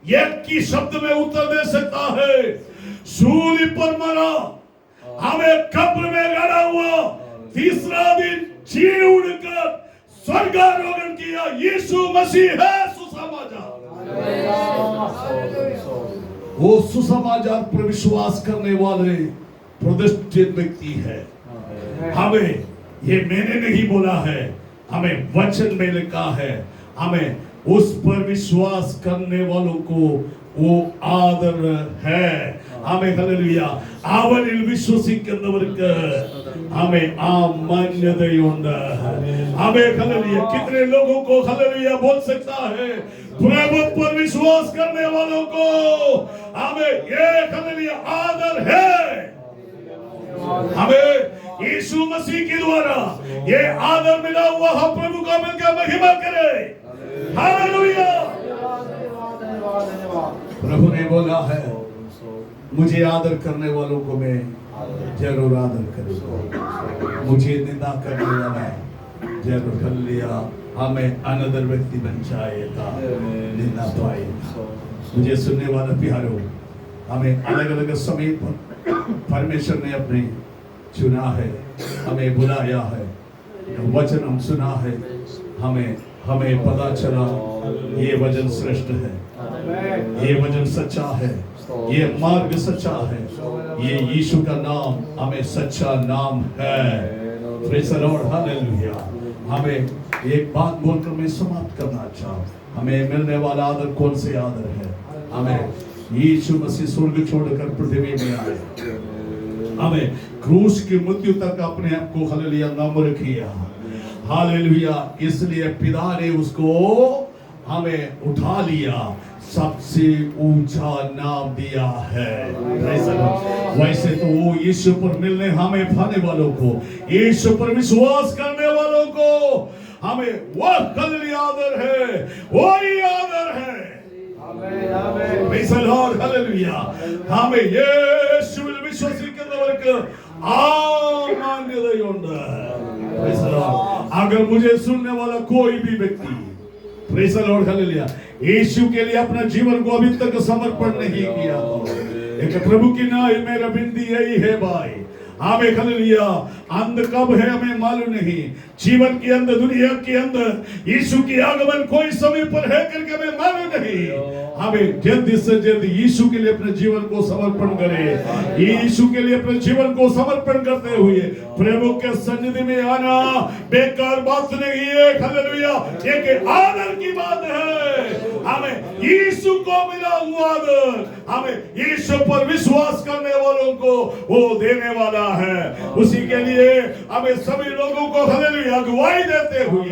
एक की शब्द में उत्तर दे सकता है, सूली पर मरा, हमें कब्र में गड़ा हुआ, तीसरा दिन जी उठकर स्वर्गारोहण किया, यीशु मसीह है सुसमाचार। वो सुसमाचार पर विश्वास करने वाले प्रतिष्ठित व्यक्ति है। हमें ये मैंने नहीं बोला है, हमें वचन में लिखा है, हमें उस पर विश्वास करने वालों को वो आदर है। हमें हालेलुया അവനിൽ വിശ്വസിക്കുന്നവർക്ക് हमें मान्यതയുണ്ട്। हमें हालेलुया कितने लोगों को हालेलुया बोल सकता है, प्रभु पर विश्वास करने वालों को हमें ये हालेलुया आदर है। हमें यीशु मसीह के द्वारा ये आदर मिला हुआ, हम प्रभु का मिलकर महिमा करें। हालेलुया। प्रभु ने बोला है, मुझे आदर करने वालों को मैं जरूर आदर करूंगा, मुझे निंदा करने वाला जरूर हालेलुया हमें अनदर व्यक्ति बन जाएगा, निंदा पाएगा। मुझे सुनने वाला प्यारो, हमें अलग अलग समय पर परमेश्वर ने अपने चुना है, हमें बुलाया है, वचन हम सुना है, हमें पता चला ये वचन श्रेष्ठ है, ये वचन सच्चा है, ये मार्ग सच्चा है, ये यीशु का नाम हमें सच्चा नाम है। Praise the lord, hallelujah. हमें एक बात बोलकर मैं समाप्त करना चाहूँ, हमें मिलने वाला आदर कौन से आदर है? हमें यीशु मसीह स्वर्ग छोड़कर पृथ्वी में आए, हमें क्रूस की मृत्यु तक अपने आप को हालेलुया नम्र किया, हालेलुया। इसलिए पिता ने उसको हमें उठा लिया, सबसे ऊंचा नाम दिया है। वैसे तो वो यीशु पर मिलने हमें पाने वालों को, यीशु पर विश्वास करने वालों को हमें वह हालेलुया आदर है, वही आदर है। Praise the Lord, hallelujah. हमें യേശുവിൽ വിശ്വസിക്കുന്നവർക്ക് മാന്യതയുണ്ട്। Praise the Lord। अगर मुझे सुनने वाला कोई भी व्यक्ति प्रेज़ द लॉर्ड, हालेलुया यीशु के लिए अपना जीवन को अभी तक समर्पण नहीं किया, एक प्रभु की ना मेरा बिंदी यही है भाई, हमें हालेलुया अंत कब है हमें मालूम नहीं, जीवन के अंदर दुनिया के अंदर यीशु की आगमन कोई समय पर है करके हमें मालूम नहीं। हमें जल्दी से जल्दी यीशु के लिए अपने जीवन को समर्पण करें, यीशु के लिए अपने जीवन को समर्पण करते हुए प्रभु के सन्निधि में आना बेकार बात नहीं है। हालेलुया एक आदर की बात है, हमें यीशु को मिला हुआ आदर, हमें यीशु पर विश्वास करने वालों को वो देने वाला है। उसी के लिए हमें सभी लोगों को हालेलुया अगुवाई देते हुए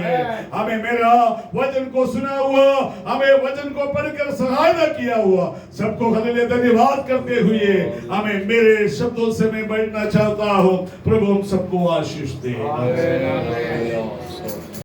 हमें मेरा वचन को सुना हुआ, हमें वचन को पढ़कर सहायता किया हुआ सबको हालेलुया धन्यवाद करते हुए हमें मेरे शब्दों से मैं बैठना चाहता हूँ। प्रभु हम सबको आशीष दे।